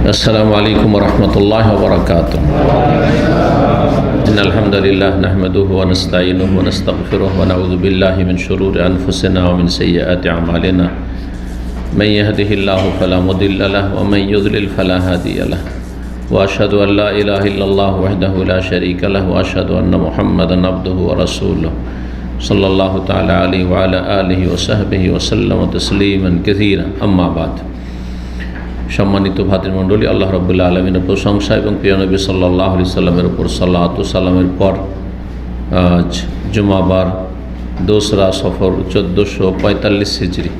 अस्सलामु अलैकुम वरहमतुल्लाहि वबरकातुह। इन्नल हम्दुलिल्लाह नहमदुहु व नस्तईनुहु व नस्तगफिरुहु व नऊज़ु बिल्लाहि मिन शुरूरि अनफुसिना व मिन सय्यिआति अमालिना। मन यहदिहिल्लाहु फला मुदिल्ल लहु व मन युद्लिल फला हादिय लहु। व अशहदु अन ला इलाहा इल्लल्लाहु वहदहु ला शरीका लहु व अशहदु अन्न मुहम्मदन अब्दुहु व रसूलुहु सल्लल्लाहु तआला अलैहि व अला आलिहि व सहबिहि व सल्लम तस्लीमान कसीरा। अम्मा बाद। সম্মানিত ভাতৃমণ্ডলী, আল্লাহ রাব্বুল আলামিনের প্রশংসা এবং প্রিয় নবী সাল্লাল্লাহু আলাইহি সাল্লামের উপর সালাত ও সালামের পর আজ জুমাবার দোসরা সফর 1445 হিজরি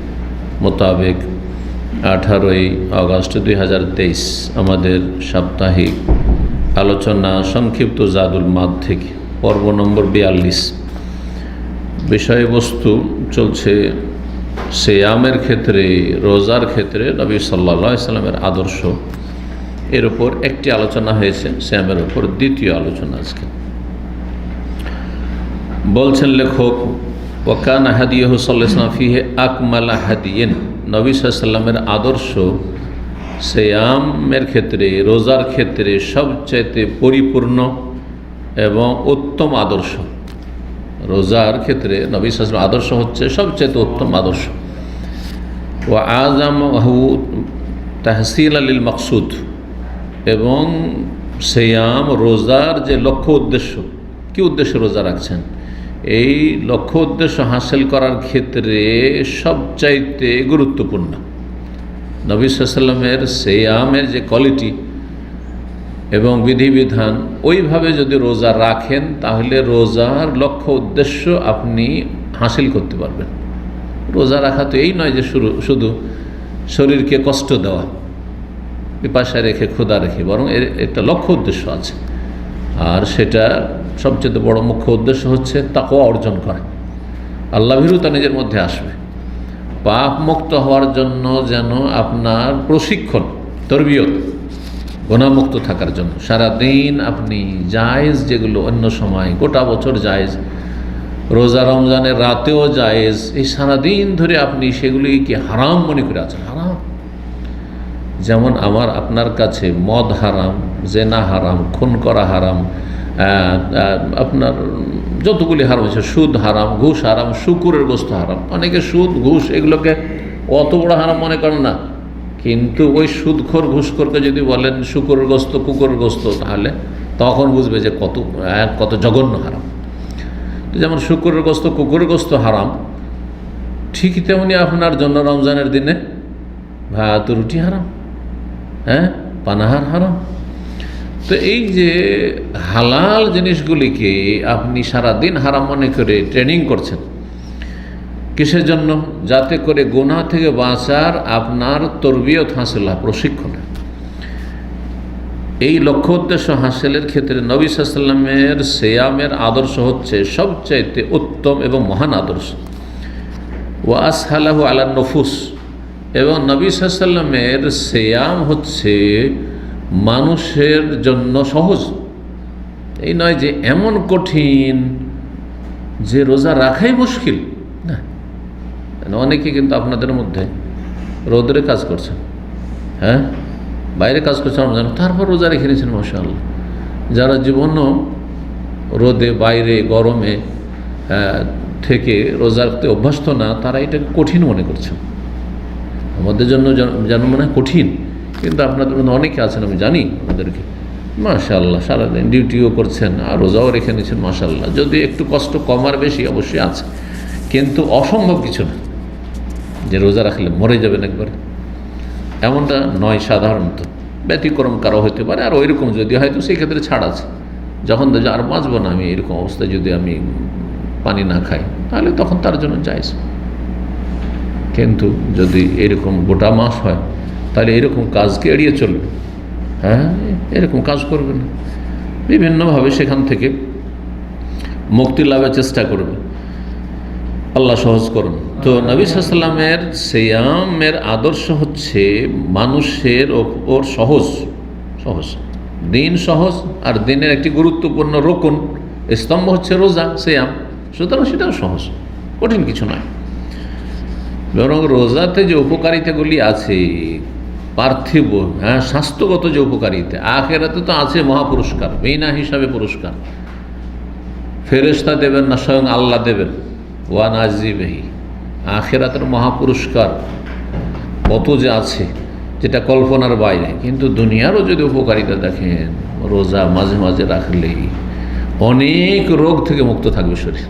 মোতাবেক 18ই আগস্ট 2023 আমাদের সাপ্তাহিক আলোচনা সংক্ষিপ্ত জাদুল মাদ থেকে পর্ব নম্বর 42। বিষয়বস্তু চলছে সিয়ামের ক্ষেত্রে, রোজার ক্ষেত্রে নবী সাল্লাল্লাহু আলাইহি সাল্লামের আদর্শ। এর উপর একটি আলোচনা হয়েছে, সিয়ামের উপর দ্বিতীয় আলোচনা আজকে। বলছেন লেখক, ওয়াকানা হাদিয়ুহু সাল্লাল্লাহু আলাইহি ওয়াসাল্লাম ফিহি আকমালা হাদিয়িন। নবী সাল্লাল্লাহু আলাইহি সাল্লামের আদর্শ সিয়ামের ক্ষেত্রে, রোজার ক্ষেত্রে সবচেয়ে পরিপূর্ণ এবং উত্তম আদর্শ। রোজার ক্ষেত্রে নবী সাল্লাল্লাহু আলাইহি ওয়াসাল্লামের আদর্শ হচ্ছে সবচেয়ে উত্তম আদর্শ। ওয়া আযামহু তাহসীলাল লিল মাকসুদ, এবং সিয়াম রোজার যে লক্ষ্য উদ্দেশ্য, কি উদ্দেশ্য রোজা রাখছেন, এই লক্ষ্য উদ্দেশ্য হাসিল করার ক্ষেত্রে সবচাইতে গুরুত্বপূর্ণ। নবী সাল্লাল্লাহু আলাইহি ওয়াসাল্লামের সিয়ামের যে কোয়ালিটি এবং বিধিবিধান, ওইভাবে যদি রোজা রাখেন তাহলে রোজার লক্ষ্য উদ্দেশ্য আপনি হাসিল করতে পারবেন। রোজা রাখা তো এই নয় যে শুধু শরীরকে কষ্ট দেওয়া, পিপাসা রেখে ক্ষুধা রেখে, বরং এর একটা লক্ষ্য উদ্দেশ্য আছে। আর সেটা সবচেয়ে বড় মুখ্য উদ্দেশ্য হচ্ছে তাকওয়া অর্জন করা, আল্লাহ ভীরুতা নিজের মধ্যে আসবে, পাপ মুক্ত হওয়ার জন্য যেন আপনার প্রশিক্ষণ, তরবিয়ত, গুনাহমুক্ত থাকার জন্য সারাদিন আপনি জায়েজ, যেগুলো অন্য সময় গোটা বছর জায়েজ, রোজা রমজানের রাতেও জায়েজ, এই সারাদিন ধরে আপনি সেগুলিকে হারাম মনে করে আছেন। হারাম যেমন আপনার কাছে মদ হারাম, জেনা হারাম, খুন করা হারাম, আপনার যতগুলি হারাম আছে, সুদ হারাম, ঘুষ হারাম, শুকুরের গোস্ত হারাম। অনেকে সুদ, ঘুষ এগুলোকে অত বড় হারাম মনে করেন না, কিন্তু ওই সুদখোর ঘুষখোরকে যদি বলেন শুকুরের গোস্ত, কুকুরের গোস্ত, তাহলে তখন বুঝবে যে কত জঘন্য হারাম। তো যেমন শুকুরের গোস্ত, কুকুরের গোস্ত হারাম, ঠিকই তেমনি আপনার জন্য রমজানের দিনে ভাত রুটি হারাম, পানাহার হারাম। তো এই যে হালাল জিনিসগুলিকে আপনি সারাদিন হারাম মনে করে ট্রেনিং করছেন, কিসের জন্য? যাতে করে গুনাহ থেকে বাঁচার আপনার তরবিয়ত হাসিল হয়, প্রশিক্ষণ। এই লক্ষ্য উদ্দেশ্য হাসিলের ক্ষেত্রে নবী সাল্লাল্লাহু আলাইহি ওয়াসাল্লামের সিয়ামের আদর্শ হচ্ছে সবচাইতে উত্তম এবং মহান আদর্শ। ওয়া আসহালাহু আলান নুফুস, এবং নবী সাল্লাল্লাহু আলাইহি ওয়াসাল্লামের সিয়াম হচ্ছে মানুষের জন্য সহজ। এই নয় যে এমন কঠিন যে রোজা রাখাই মুশকিল, না। অনেকে কিন্তু আপনাদের মধ্যে রোদরে কাজ করছেন, বাইরে কাজ করছেন রমজান, তারপর রোজা রেখে নিয়েছেন, মাশাআল্লাহ। যারা জীবনও রোদে, বাইরে, গরমে থেকে রোজা রাখতে অভ্যস্ত না, তারা এটাকে কঠিন মনে করছেন। আমাদের জন্য যেন মনে হয় কঠিন, কিন্তু আপনাদের মধ্যে অনেকে আছেন, আমি জানি ওনাদেরকে, মাশাআল্লাহ, সারাদিন ডিউটিও করছেন আর রোজাও রেখে নিয়েছেন, মাশাআল্লাহ। যদি একটু কষ্ট কম আর বেশি অবশ্যই আছে, কিন্তু অসম্ভব কিছু না যে রোজা রাখলে মরে যাবেন একবারে, এমনটা নয়। সাধারণত ব্যতিক্রম কারো হতে পারে, আর ওইরকম যদি হয় তো সেই ক্ষেত্রে ছাড় আছে। যখন দেখো আর বাঁচবো না আমি এরকম অবস্থায়, যদি আমি পানি না খাই, তাহলে তখন তার জন্য জায়েজ। কিন্তু যদি এরকম গোটা মাস হয়, তাহলে এরকম কাজকে এড়িয়ে চলবে, এরকম কাজ করবে না, বিভিন্নভাবে সেখান থেকে মুক্তি লাভের চেষ্টা করবে। আল্লাহ সহজ করুন। তো নবী সাল্লাল্লাহু আলাইহি ওয়াসাল্লামের সিয়ামের আদর্শ হচ্ছে মানুষের ওপর সহজ, দিন সহজ, আর দিনের একটি গুরুত্বপূর্ণ রোকন স্তম্ভ হচ্ছে রোজা, সিয়াম। সুতরাং সেটাও সহজ, কঠিন কিছু নয়। বরং রোজাতে যে উপকারিতাগুলি আছে পার্থিব স্বাস্থ্যগত যে উপকারিতা, আখেরাতে তো আছে মহাপুরস্কার, বিনা হিসাবে পুরস্কার। ফেরেশতা দেবেন না, স্বয়ং আল্লাহ দেবেন। ওয়া নাজিবেহি, আখেরাতের মহাপুরস্কার কত যে আছে যেটা কল্পনার বাইরে। কিন্তু দুনিয়ারও যদি উপকারিতা দেখেন, রোজা মাঝে মাঝে রাখলেই অনেক রোগ থেকে মুক্ত থাকবে শরীর,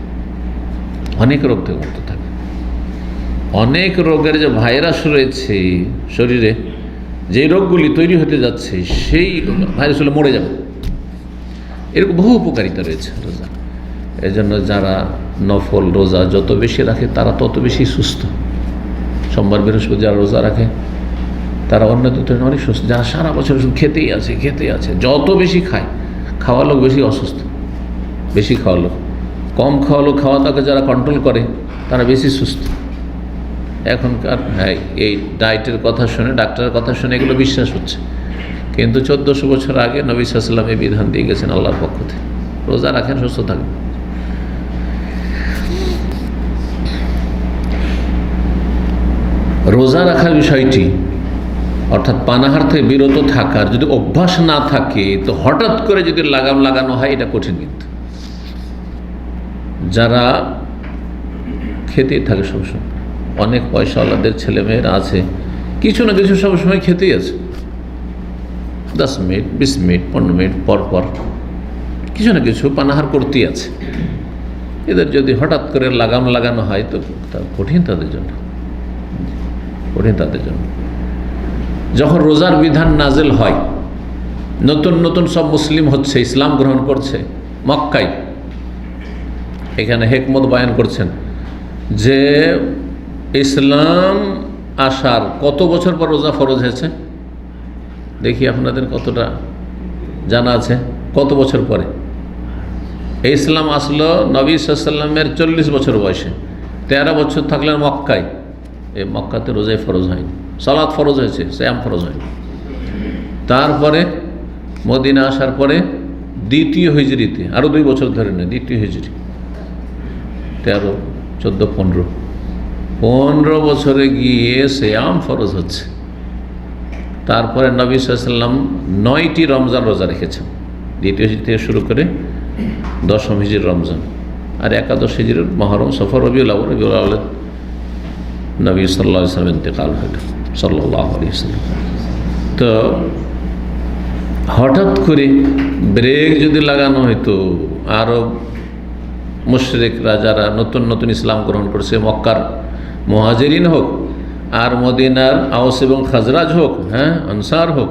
অনেক রোগ থেকে মুক্ত থাকবে। অনেক রোগের যে ভাইরাস রয়েছে শরীরে, যে রোগগুলি তৈরি হতে যাচ্ছে, সেই ভাইরাস হলে মরে যাবে। এরকম বহু উপকারিতা রয়েছে রোজা। এই জন্য যারা নফল রোজা যত বেশি রাখে তারা তত বেশি সুস্থ। সোমবার বৃহস্পতি যারা রোজা রাখে তারা অন্য দুটো অনেক সুস্থ। যারা সারা বছর খেতেই আছে, যত বেশি খায়, খাওয়া লোক বেশি অসুস্থ, বেশি খাওয়া লোক। কম খাওয়া লোক, খাওয়া তাকে যারা কন্ট্রোল করে তারা বেশি সুস্থ। এখনকার এই ডায়েটের কথা শুনে, ডাক্তারের কথা শুনে এগুলো বিশ্বাস হচ্ছে, কিন্তু 1400 বছর আগে নবী সাল্লাল্লাহু আলাইহি ওয়াসাল্লাম এই বিধান দিয়ে গেছেন আল্লাহর পক্ষ থেকে। রোজা রাখেন, সুস্থ থাকবেন। রোজা রাখার বিষয়টি, অর্থাৎ পানাহার থেকে বিরত থাকার যদি অভ্যাস না থাকে, তো হঠাৎ করে যদি লাগাম লাগানো হয় এটা কঠিন। কিন্তু যারা খেতেই থাকে সবসময়, অনেক পয়সাওয়ালাদের ছেলেমেয়েরা আছে কিছু না কিছু সবসময় খেতেই আছে, 10 মিনিট 20 মিনিট 15 মিনিট পর পর কিছু না কিছু পানাহার করতেই আছে। এদের যদি হঠাৎ করে লাগাম লাগানো হয় তো কঠিন তাদের জন্য, কঠিন তাদের জন্য। যখন রোজার বিধান নাজেল হয়, নতুন নতুন সব মুসলিম হচ্ছে, ইসলাম গ্রহণ করছে মক্কায়, এখানে হেকমত বয়ান করছেন যে ইসলাম আসার কত বছর পর রোজা ফরজ হয়েছে। দেখি আপনাদের কতটা জানা আছে, কত বছর পরে এই ইসলাম আসলো? নবী সাল্লাল্লাহু আলাইহি ওয়াসাল্লামের 40 বছর বয়সে, 13 বছর থাকলেন মক্কায়। এই মক্কাতে রোজাই ফরজ হয়নি, সালাত ফরজ হয়েছে, সিয়াম ফরজ হয়নি। তারপরে মদিনা আসার পরে দ্বিতীয় হিজরিতে আরও 2 বছর ধরে নেয়, দ্বিতীয় হিজরি 13, 14, 15 বছরে গিয়ে সিয়াম ফরজ হচ্ছে। তারপরে নবী সাল্লাল্লাহু আলাইহি ওয়াসাল্লাম 9টি রমজান রোজা রেখেছেন, দ্বিতীয় হিজরি থেকে শুরু করে 10ম হিজরির রমজান, আর 11 হিজরির মুহররম, সফর, রবিউল আউয়াল। রবিউল আউয়ালে নবী সাল্লাল্লাহু আলাইহি ওয়াসাল্লাম ইন্তেকাল হল, সাল্লাল্লাহু আলাইহি ওয়াসাল্লাম। তো হঠাৎ করে ব্রেক যদি লাগানো হইতো, আরব মুশরিকরা যারা নতুন নতুন ইসলাম গ্রহণ করছে, মক্কার মুহাজিরিন হোক আর মদিনার আওস এবং খাজরাজ হোক, আনসার হোক,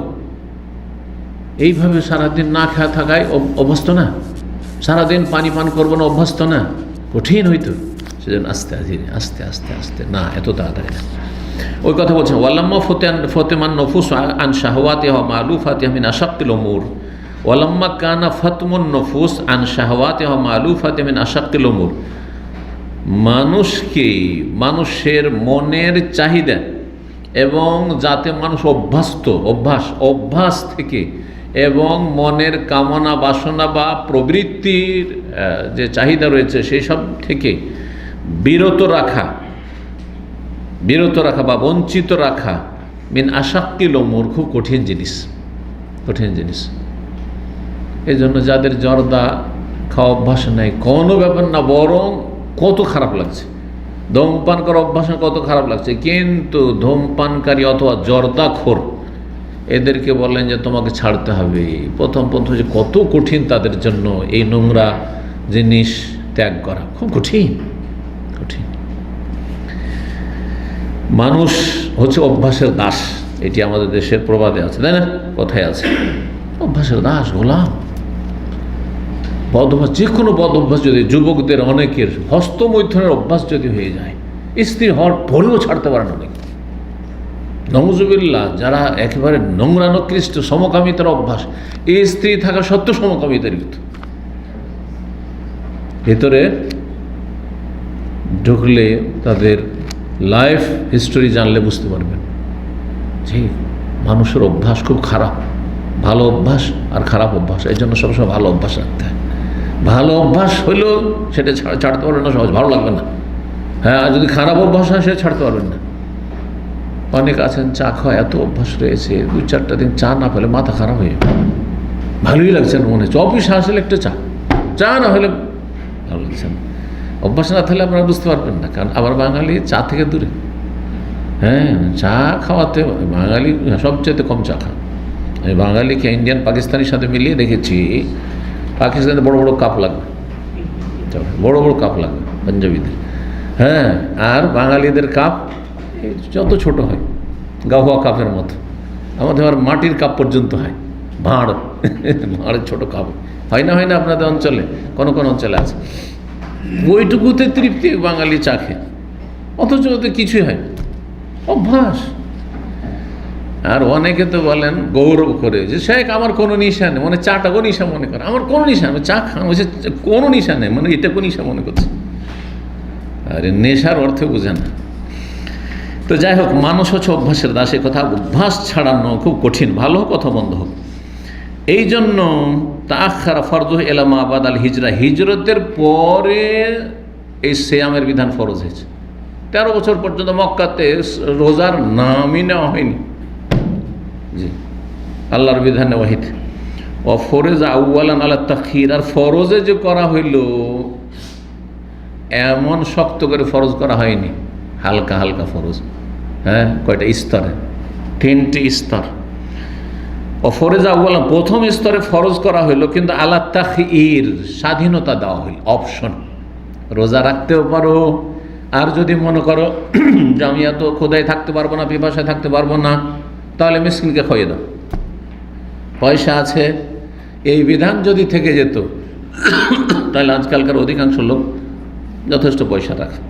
এইভাবে সারাদিন না খাওয়া থাকায় অভ্যস্ত না, সারাদিন পানি পান করবো না অভ্যস্ত না, কঠিন হইতো। সেজন্য আস্তে আস্তে আস্তে আস্তে না, এত তাড়াতাড়ি না। ওই কথা বলছেন, ওয়ালাম্মা ফতেমান নফুস আন শাহওয়াতিহা মালুফাতিহা মিন আশাক্কিল উমুর, ওয়ালাম্মা কানা ফাতমুন নফুস আন শাহওয়াতিহা মালুফাতিহা মিন আশাক্কিল উমুর। মানুষের মনের চাহিদা এবং যাতে মানুষ অভ্যাস থেকে এবং মনের কামনা বাসনা বা প্রবৃত্তির যে চাহিদা রয়েছে সেই সব থেকে বিরত রাখা বা বঞ্চিত রাখা মিন আশাক্কিল উমুর, খুব কঠিন জিনিস। এই জন্য যাদের জর্দা খাওয়া অভ্যাস নেই, কোনো ব্যাপার না, বরং কত খারাপ লাগছে, ধূমপান করার অভ্যাস কত খারাপ লাগছে, কিন্তু ধূমপানকারী অথবা জর্দাখোর এদেরকে বললেন যে তোমাকে ছাড়তে হবে, প্রথম যে কত কঠিন তাদের জন্য এই নোংরা জিনিস ত্যাগ করা, খুব কঠিন। মানুষ হচ্ছে অভ্যাসের দাস, এটি আমাদের দেশের প্রবাদে আছে, তাই না? কথায় আছে, অভ্যাসের দাস, গোলাম। বদ অভ্যাস, যে কোনো বদ অভ্যাস যদি যুবকদের অনেকের হস্তমৈথুনের অভ্যাস যদি হয়ে যায়, স্ত্রী হওয়ার পরেও ছাড়তে পারে না অনেক, নওজুবিল্লাহ, যারা একেবারে নোংরা নিকৃষ্ট সমকামিতার অভ্যাস, এই স্ত্রী থাকা সত্ত্বেও সমকামিতার ভিতরে ঢুকলে তাদের লাইফ হিস্টোরি জানলে বুঝতে পারবেন যে মানুষের অভ্যাস খুব খারাপ, ভালো অভ্যাস আর খারাপ অভ্যাস। এই জন্য সবসময় ভালো অভ্যাস রাখতে হয়। ভালো অভ্যাস হইলেও সেটা ছাড়তে পারবেন না সহজ, ভালো লাগবে না। আর যদি খারাপ অভ্যাস হয় সেটা ছাড়তে পারবেন না। অনেক আছেন চা খাওয়া এত অভ্যাস রয়েছে, 2-4টা দিন চা না পেলে মাথা খারাপ হয়ে যাবে, ভালোই লাগছে না মনে হচ্ছে, অফিসে আসলে একটু চা না হলে ভালো লাগছে না। অভ্যাস না থাকলে আপনারা বুঝতে পারবেন না, কারণ আবার বাঙালি চা থেকে দূরে। হ্যাঁ, চা খাওয়াতে বাঙালি সবচেয়ে কম চা খান। আমি বাঙালিকে ইন্ডিয়ান পাকিস্তানির সাথে মিলিয়ে দেখেছি, পাকিস্তানে বড় বড় কাপ লাগবে, বড় বড় কাপ লাগবে পাঞ্জাবিদের। হ্যাঁ, আর বাঙালিদের কাপ যত ছোট হয়, গাওয়া কাপের মতো। আমাদের আবার মাটির কাপ পর্যন্ত হয়, ভাঁড়ের ছোট কাপ হয় না আপনাদের অঞ্চলে, কোন অঞ্চলে আছে। ওইটুকুতে তৃপ্তি বাঙালি চা খেয়ে, অথচ ওতে কিছুই হয় না, অভ্যাস। আর অনেকে তো বলেন গৌরব করে যে শেখ আমার কোনো নিশা নেই, মানে চাটাকেও নিশা মনে করে, আমার কোনো নিশা নেই, চা খান বলছে কোনো নিশা নেই, মানে এটাকে নিশা মনে করছে। আরে নেশার অর্থে বোঝে না। তো যাই হোক, মানুষ হচ্ছে অভ্যাসের দাস, এই কথা অভ্যাস ছাড়ানো খুব কঠিন, ভালো হোক কথা বন্ধ হোক। এই জন্য তাআখারা ফরজ ইলা মা বাদাল হিজরা, হিজরতের পরে এই সিয়ামের বিধান ফরজ হয়েছে। 13 বছর পর্যন্ত মক্কাতে রোজার নামই নেওয়া হয়নি। জি, আল্লাহর বিধানে ওয়াহিদ। ও ফরজ আউয়ালান আলা তাখির, আর ফরজে যে করা হইল এমন শক্ত করে ফরজ করা হয়নি, হালকা হালকা ফরজ। হ্যাঁ, কয়টা স্তরে? 3টি স্তর। ও ফরজ আউয়ালান, প্রথম স্তরে ফরজ করা হইল, কিন্তু আলা তাখির, স্বাধীনতা দেওয়া হইল, অপশন। রোজা রাখতেও পারো, আর যদি মনে করো যে আমি এত ক্ষুধায় থাকতে পারবো না, পিপাসায় থাকতে পারবো না, তাহলে মিসকিনকে খাইয়ে দাও, পয়সা আছে। এই বিধান যদি থেকে যেত তাহলে আজকালকার অধিকাংশ লোক যথেষ্ট পয়সা রাখে।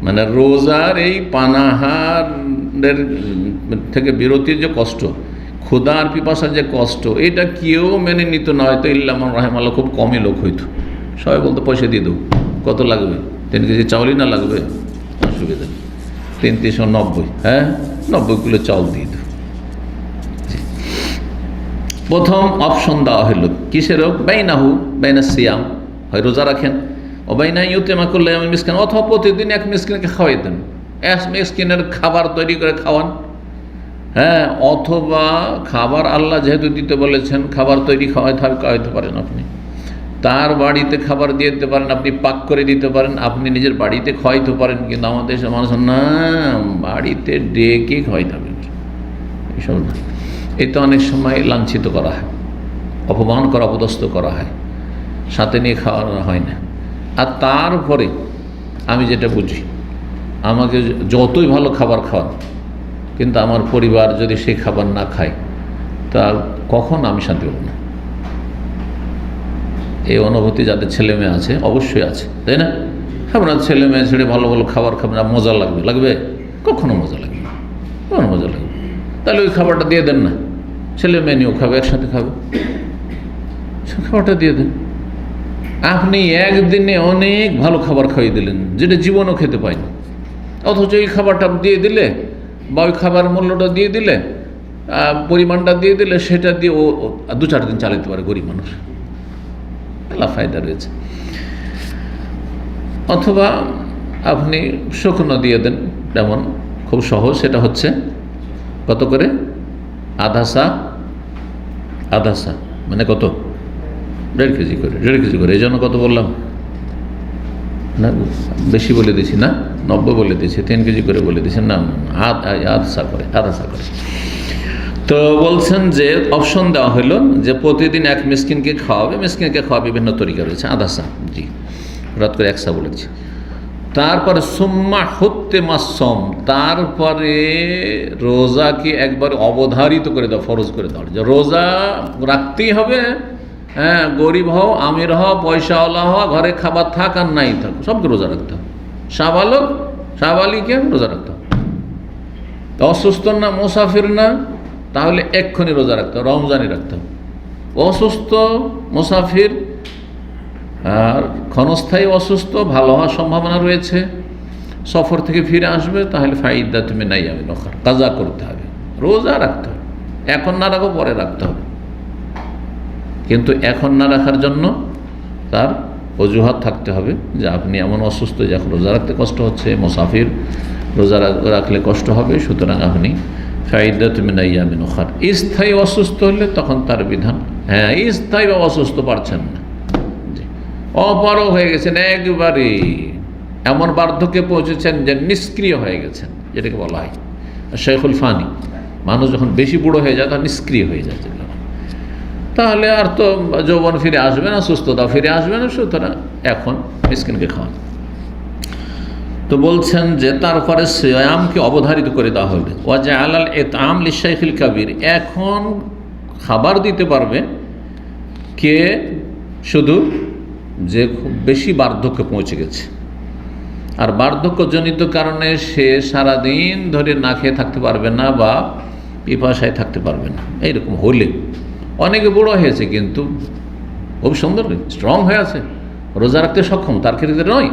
মানে রোজার এই পানাহারের থেকে বিরতির যে কষ্ট, ক্ষুধা আর পিপাসার যে কষ্ট, এটা কেউ মেনে নিত না, হয়তো ইল্লামান রাহিমাল্লাহ, খুব কমই লোক হইতো। সবাই বলতো পয়সা দিয়ে দেবো, কত লাগবে? 3 কেজি চাউলই না লাগবে, অসুবিধা নেই, 390, হ্যাঁ 90 কিলো চাউল দিয়ে দেবো। প্রথম অপশন দেওয়া হলো কিসের? বাইনাহু, বাইনা সিয়াম, হয় রোজা রাখেন, ও বাইনা ইউতেমা করলে আমি মিসকিন, অথবা প্রতিদিন এক মিসকিনকে খাওয়াই দেন, এক মিসকিনের খাবার তৈরি করে খাওয়ান। হ্যাঁ, অথবা খাবার আল্লাহ যেহেতু দিতে বলেছেন, খাবার তৈরি খাওয়াইতে পারেন আপনি, তার বাড়িতে খাবার দিয়ে দিতে পারেন, আপনি পাক করে দিতে পারেন, আপনি নিজের বাড়িতে খাওয়াইতে পারেন। কিন্তু আমাদের দেশের মানুষ না, বাড়িতে ডেকে খাওয়াইতে হবে, এইসব না। এতে অনেক সময় লাঞ্ছিত করা হয়, অপমান করা, অপদস্থ করা হয়, সাথে নিয়ে খাওয়ানো হয় না। আর তারপরে আমি যেটা বুঝি, আমাকে যতই ভালো খাবার খাওয়ান, কিন্তু আমার পরিবার যদি সেই খাবার না খায়, তা কখন আমি শান্তি পাবো না। এই অনুভূতি যাদের ছেলে মেয়ে আছে অবশ্যই আছে, তাই না? আপনার ছেলে মেয়ে ছেড়ে ভালো ভালো খাবার খাবেন, মজা লাগবে? কখনো মজা লাগবে না, কখনো মজা লাগবে। তাহলে ওই খাবারটা দিয়ে দেন না, ছেলে মেয়ে নিয়েও খাবে, একসাথে খাবে, খাবারটা দিয়ে দেন। আপনি একদিনে অনেক ভালো খাবার খাইয়ে দিলেন, যেটা জীবনও খেতে পায়নি, অথচ এই খাবারটা দিয়ে দিলে, বা ওই খাবার মূল্যটা দিয়ে দিলে, পরিমাণটা দিয়ে দিলে, সেটা দিয়ে ও 2-4 দিন চালাতে পারে গরিব মানুষ, মেলা ফায়দা রয়েছে। অথবা আপনি শুকনো দিয়ে দেন, যেমন খুব সহজ, সেটা হচ্ছে কত করে? আধা সা, মানে কত? 1.5 কেজি করে, 1.5 কেজি করে। এই জন্য কত বললাম না, বেশি বলে দিয়েছি না, 90 বলে দিয়েছি, 3 কেজি করে বলে দিয়েছি না, আধা সা করে। তো বলছেন যে অপশন দেওয়া হলো যে প্রতিদিন এক মিসকিনকে খাওয়াবে, মিসকিনকে খাওয়া বিভিন্ন তরিকা রয়েছে, আধা সা, জি হঠাৎ করে 1 সা বলেছি। তারপরে সুম্মা হত্যে মাসম, তারপরে রোজাকে একবার অবধারিত করে দাও, ফরজ করে দাও, যে রোজা রাখতেই হবে। হ্যাঁ, গরিব হও, আমির হও, পয়সাওয়ালা হও, ঘরে খাবার থাক আর নাই থাক, সবকে রোজা রাখতে হবে। শাবালিকে রোজা রাখতে হবে। অসুস্থ না, মুসাফির না, তাহলে এক্ষুনি রোজা রাখতে হবে, রমজানই রাখতে হবে। অসুস্থ, মুসাফির আর ক্ষণস্থায়ী অসুস্থ, ভালো হওয়ার সম্ভাবনা রয়েছে, সফর থেকে ফিরে আসবে, তাহলে ফাইদা তুমি নাই, আমি নখার কাজা করতে হবে, রোজা রাখতে হবে। এখন না রাখো, পরে রাখতে হবে, কিন্তু এখন না রাখার জন্য তার অজুহাত থাকতে হবে যে আপনি এমন অসুস্থ যে এখন রোজা রাখতে কষ্ট হচ্ছে, মুসাফির রোজা রাখলে কষ্ট হবে, সুতরাং আপনি ফাইদাতুম মিন আইয়ামিন উখার। স্থায়ী অসুস্থ হলে তখন তার বিধান, হ্যাঁ স্থায়ী বা অসুস্থ পারছেন না, অপারগ হয়ে গেছেন, একবারে এমন বার্ধক্যে পৌঁছেছেন যে নিষ্ক্রিয় হয়ে গেছেন, যেটাকে বলা হয় শেখুল ফানি। মানুষ যখন বেশি বুড়ো হয়ে যায় তখন নিষ্ক্রিয় হয়ে যায়, তাহলে আর তো যৌবন ফিরে আসবে না, সুস্থতা ফিরে আসবে না, সুতরাং এখন মিসকিনকে খাওয়ান। তো বলছেন যে তারপরে সিয়ামকে অবধারিত করে দেওয়া হবে। ওয়াজা আলাল ইতআম লিশাইখিল কাবির, এখন খাবার দিতে পারবে কে? শুধু যে খুব বেশি বার্ধক্যে পৌঁছে গেছে, আর বার্ধক্যজনিত কারণে সে সারাদিন ধরে না খেয়ে থাকতে পারবে না বা পিপাসায় থাকতে পারবে না, এইরকম হলে। অনেকে বুড়ো হয়েছে কিন্তু খুব সুন্দর স্ট্রং হয়ে আছে, রোজা রাখতে সক্ষম, তার ক্ষেত্রে নয়।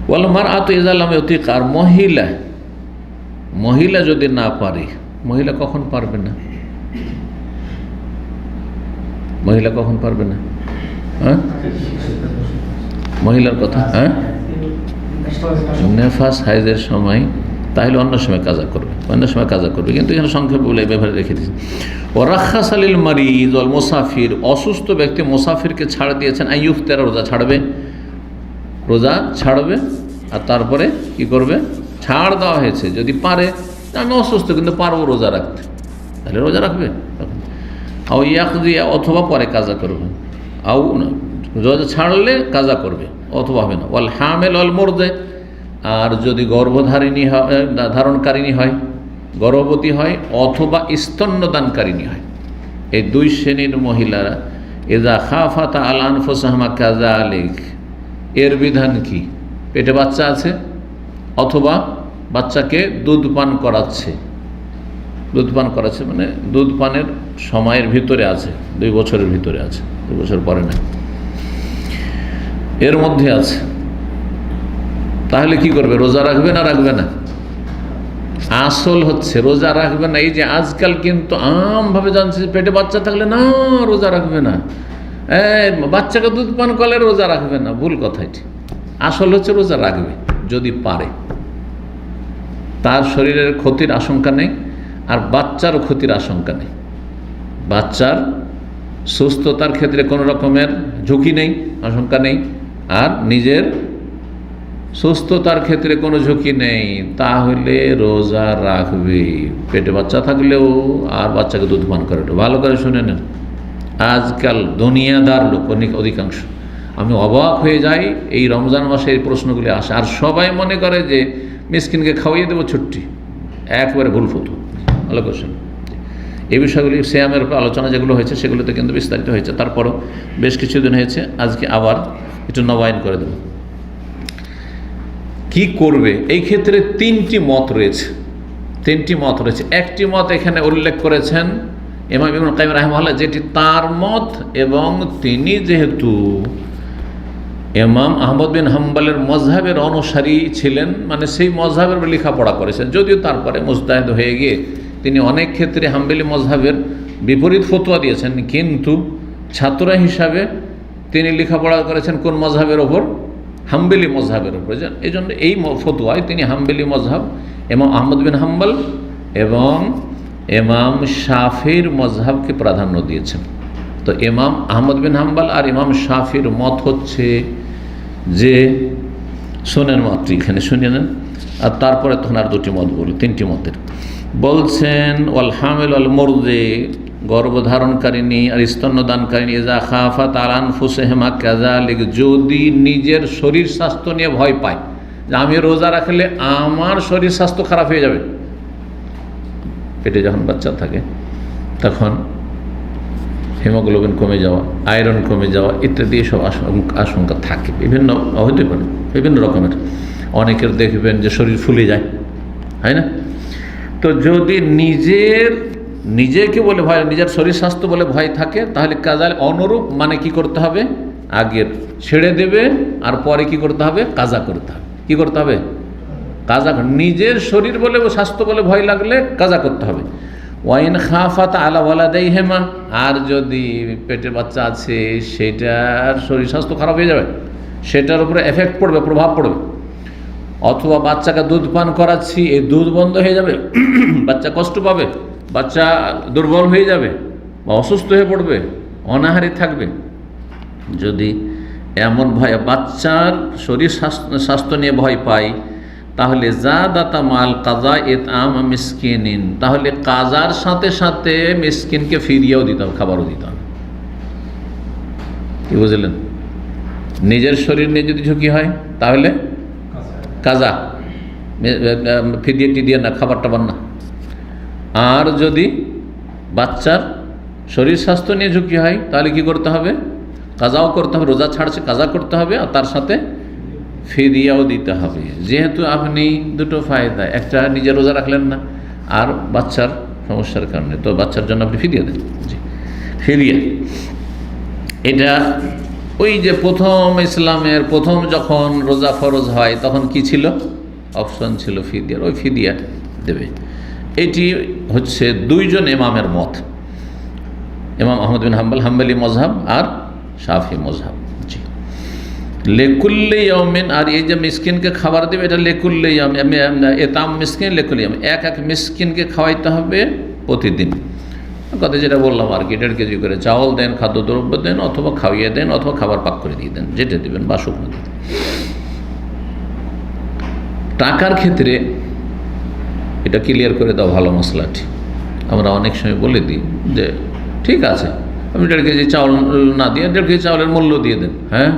ওয়ালমার আত ইজালাম অতিক, আর মহিলা যদি না পারে, মহিলা কখন পারবে না? মহিলা কখন পারবে না? হ্যাঁ, মহিলার কথা, হ্যাঁ নেফাস হাইজের সময়, তাহলে অন্য সময় কাজা করবে, অন্য সময় কাজা করবে, কিন্তু এখানে সংক্ষেপ বলে ব্যবহার রেখে দিয়েছে। ও রাখাস আলিল মারিদ ওয়াল মুসাফির, অসুস্থ ব্যক্তি মুসাফিরকে ছাড় দিয়েছেন, আইয়ুফতার, রোজা ছাড়বে, আর তারপরে কি করবে? ছাড় দেওয়া হয়েছে, যদি পারে, আমি অসুস্থ কিন্তু পারবো রোজা রাখতে, তাহলে রোজা রাখবে। আও ইয়াকদিয়া, অথবা পরে কাজা করবে, আও রোজা ছাড়লে কাজা করবে, অথবা হবে না। ওয়াল হামেল ওয়াল মুরদে, আর যদি গর্ভধারিণী হয়, ধারণকারিণী হয়, গর্ভবতী হয়, অথবা স্তন্যদানকারিণী হয়, এই দুই শ্রেণীর মহিলারা এজা খাফাতা আল আনফুসাহুমা কাযালিক, এর বিধান কি? পেটে বাচ্চা আছে অথবা বাচ্চাকে দুধ পান করাচ্ছে, মানে দুধ পানের সময়ের ভিতরে আছে, 2 বছরের ভিতরে আছে, 2 বছর পরে না, এর মধ্যে আছে, তাহলে কি করবে? রোজা রাখবে না রাখবে না? আসল হচ্ছে রোজা রাখবে না। এই যে আজকাল কিন্তু আমভাবে জানছে পেটে বাচ্চা থাকলে না রোজা রাখবে না, বাচ্চাকে দুধ পান করলে রোজা রাখবে না, ভুল কথা এটি। আসল হচ্ছে রোজা রাখবে যদি পারে, তার শরীরের ক্ষতির আশঙ্কা নেই, আর বাচ্চারও ক্ষতির আশঙ্কা নেই, বাচ্চার সুস্থতার ক্ষেত্রে কোনো রকমের ঝুঁকি নেই, আশঙ্কা নেই, আর নিজের সুস্থতার ক্ষেত্রে কোনো ঝুঁকি নেই, তাহলে রোজা রাখবে, পেটে বাচ্চা থাকলেও, আর বাচ্চাকে দুধ পান করে। ভালো করে শুনে নেন, আজকাল দুনিয়াদার লোক অধিকাংশ, আমি অবাক হয়ে যাই এই রমজান মাসে এই প্রশ্নগুলি আসে, আর সবাই মনে করে যে মিসকিনকে খাওয়াইয়ে দেবো ছুটি, একবারে ভুল ফটো। ভালো করে শুনুন, এই বিষয়গুলি সিয়ামের উপর আলোচনা যেগুলো হয়েছে সেগুলোতে কিন্তু বিস্তারিত হয়েছে, তারপরও বেশ কিছুদিন হয়েছে, আজকে আবার একটু নবায়ন করে দেব। কি করবে এই ক্ষেত্রে? 3টি মত রয়েছে, 3টি মত রয়েছে। একটি মত এখানে উল্লেখ করেছেন ইমাম ইবনে কাইয়িম রাহিমাহুল্লাহ, যেটি তার মত, এবং তিনি যেহেতু ইমাম আহমদ বিন হাম্বলের মজহাবের অনুসারী ছিলেন, মানে সেই মজহাবের লেখাপড়া করেছেন, যদিও তারপরে মুজতাহিদ হয়ে গিয়ে তিনি অনেক ক্ষেত্রে হাম্বলি মজহাবের বিপরীত ফতোয়া দিয়েছেন, কিন্তু ছাত্র হিসাবে তিনি লেখাপড়া করেছেন কোন মজহাবের ওপর? হাম্বলি মজহাবের ওপর। এই জন্য এই ফতোয়ায় তিনি হাম্বলি মজহাব, ইমাম আহমদ বিন হাম্বল এবং ইমাম শাফির মজহাবকে প্রাধান্য দিয়েছেন। তো ইমাম আহমদ বিন হাম্বল আর ইমাম শাফির মত হচ্ছে যে, শোনেন মাত্র এখানে শুনিয়ে নেন, আর তারপরে তখন আর 2টি মত বলি, 3টি মতের। বলছেন ওয়াল হামিল ওয়াল মুরদি, গর্ভধারণকারিণী আর স্তন্যদানকারিণী, ইজা খাফাত আলা আনফুসিহিমা কাযালিক, যদি নিজের শরীর স্বাস্থ্য নিয়ে ভয় পায় যে আমি রোজা রাখলে আমার শরীর স্বাস্থ্য খারাপ হয়ে যাবে, পেটে যখন বাচ্চা থাকে তখন হিমোগ্লোবিন কমে যাওয়া, আয়রন কমে যাওয়া ইত্যাদি সব আশঙ্কা থাকে, বিভিন্ন হতে পারে, বিভিন্ন রকমের। অনেকের দেখবেন যে শরীর ফুলে যায়, হয় না? তো যদি নিজেকে বলে ভয়, নিজের শরীর স্বাস্থ্য বলে ভয় থাকে, তাহলে কাজা অনুরূপ, মানে কি করতে হবে? আগের ছেড়ে দেবে, আর পরে কি করতে হবে? কাজা করতে হবে। কি করতে হবে? কাজা। নিজের শরীর বলে, স্বাস্থ্য বলে ভয় লাগলে কাজা করতে হবে। ওয়াইন খাফাত আলা ওয়ালাদাইহিমা, আর যদি পেটের বাচ্চা আছে সেটার শরীর স্বাস্থ্য খারাপ হয়ে যাবে, সেটার উপরে এফেক্ট পড়বে, প্রভাব পড়বে, অথবা বাচ্চাকে দুধ পান করাচ্ছি, এই দুধ বন্ধ হয়ে যাবে, বাচ্চা কষ্ট পাবে, বাচ্চা দুর্বল হয়ে যাবে বা অসুস্থ হয়ে পড়বে, অনাহারী থাকবে, যদি এমন ভয় বাচ্চার শরীর স্বাস্থ্য নিয়ে ভয় পাই, তাহলে জাদাতা মাল কাজা ইতআম মিসকিনিন, তাহলে কাজার সাথে সাথে মিসকিনকে ফিরিয়েও দিতে হবে, খাবারও দিতে হবে। কি বুঝলেন? নিজের শরীর নিয়ে যদি ঝুঁকি হয় তাহলে কাজা, ফিদিয়ে টিদিয়ে না, খাবার টাবার না। আর যদি বাচ্চার শরীর স্বাস্থ্য নিয়ে ঝুঁকি হয় তাহলে কি করতে হবে? কাজাও করতে হবে, রোজা ছাড়ছে কাজা করতে হবে, আর তার সাথে ফিদিয়াও দিতে হবে। যেহেতু আপনি দুটো ফায়দা, একটা নিজে রোজা রাখলেন না, আর বাচ্চার সমস্যার কারণে, তো বাচ্চার জন্য আপনি ফিদিয়া দেন। জি, ফিদিয়া এটা ওই যে প্রথম ইসলামের প্রথম যখন রোজা ফরজ হয় তখন কি ছিল? অপশন ছিল ফিদিয়ার, ওই ফিদিয়া দেবে। এটি হচ্ছে দুইজন ইমামের মত, ইমাম আহমদ বিন হাম্বল হাম্বলি মজহাব আর শাফি মজহাব। জি, লেকুল্লে ইয়ামিন, আর এই যে মিসকিনকে খাবার দেবে এটা লেকুল্লে ইয়ামিন, এতাম মিসকিন লেকুল্লে ইয়ামিন, এক এক মিসকিনকে খাওয়াইতে হবে প্রতিদিন। কথা যেটা বললাম আর কি, 1.5 কেজি করে চাউল দেন, খাদ্যদ্রব্য দেন, অথবা খাইয়ে দেন, অথবা খাবার পাক করে দিয়ে দেন, যেটা দেবেন, বা শুকনো দেন। টাকার ক্ষেত্রে এটা ক্লিয়ার করে দাও ভালো মশলাটি। আমরা অনেক সময় বলে দিই যে ঠিক আছে আপনি 1.5 কেজি চাউল না দিয়ে 1.5 কেজি চাউলের মূল্য দিয়ে দেন, হ্যাঁ,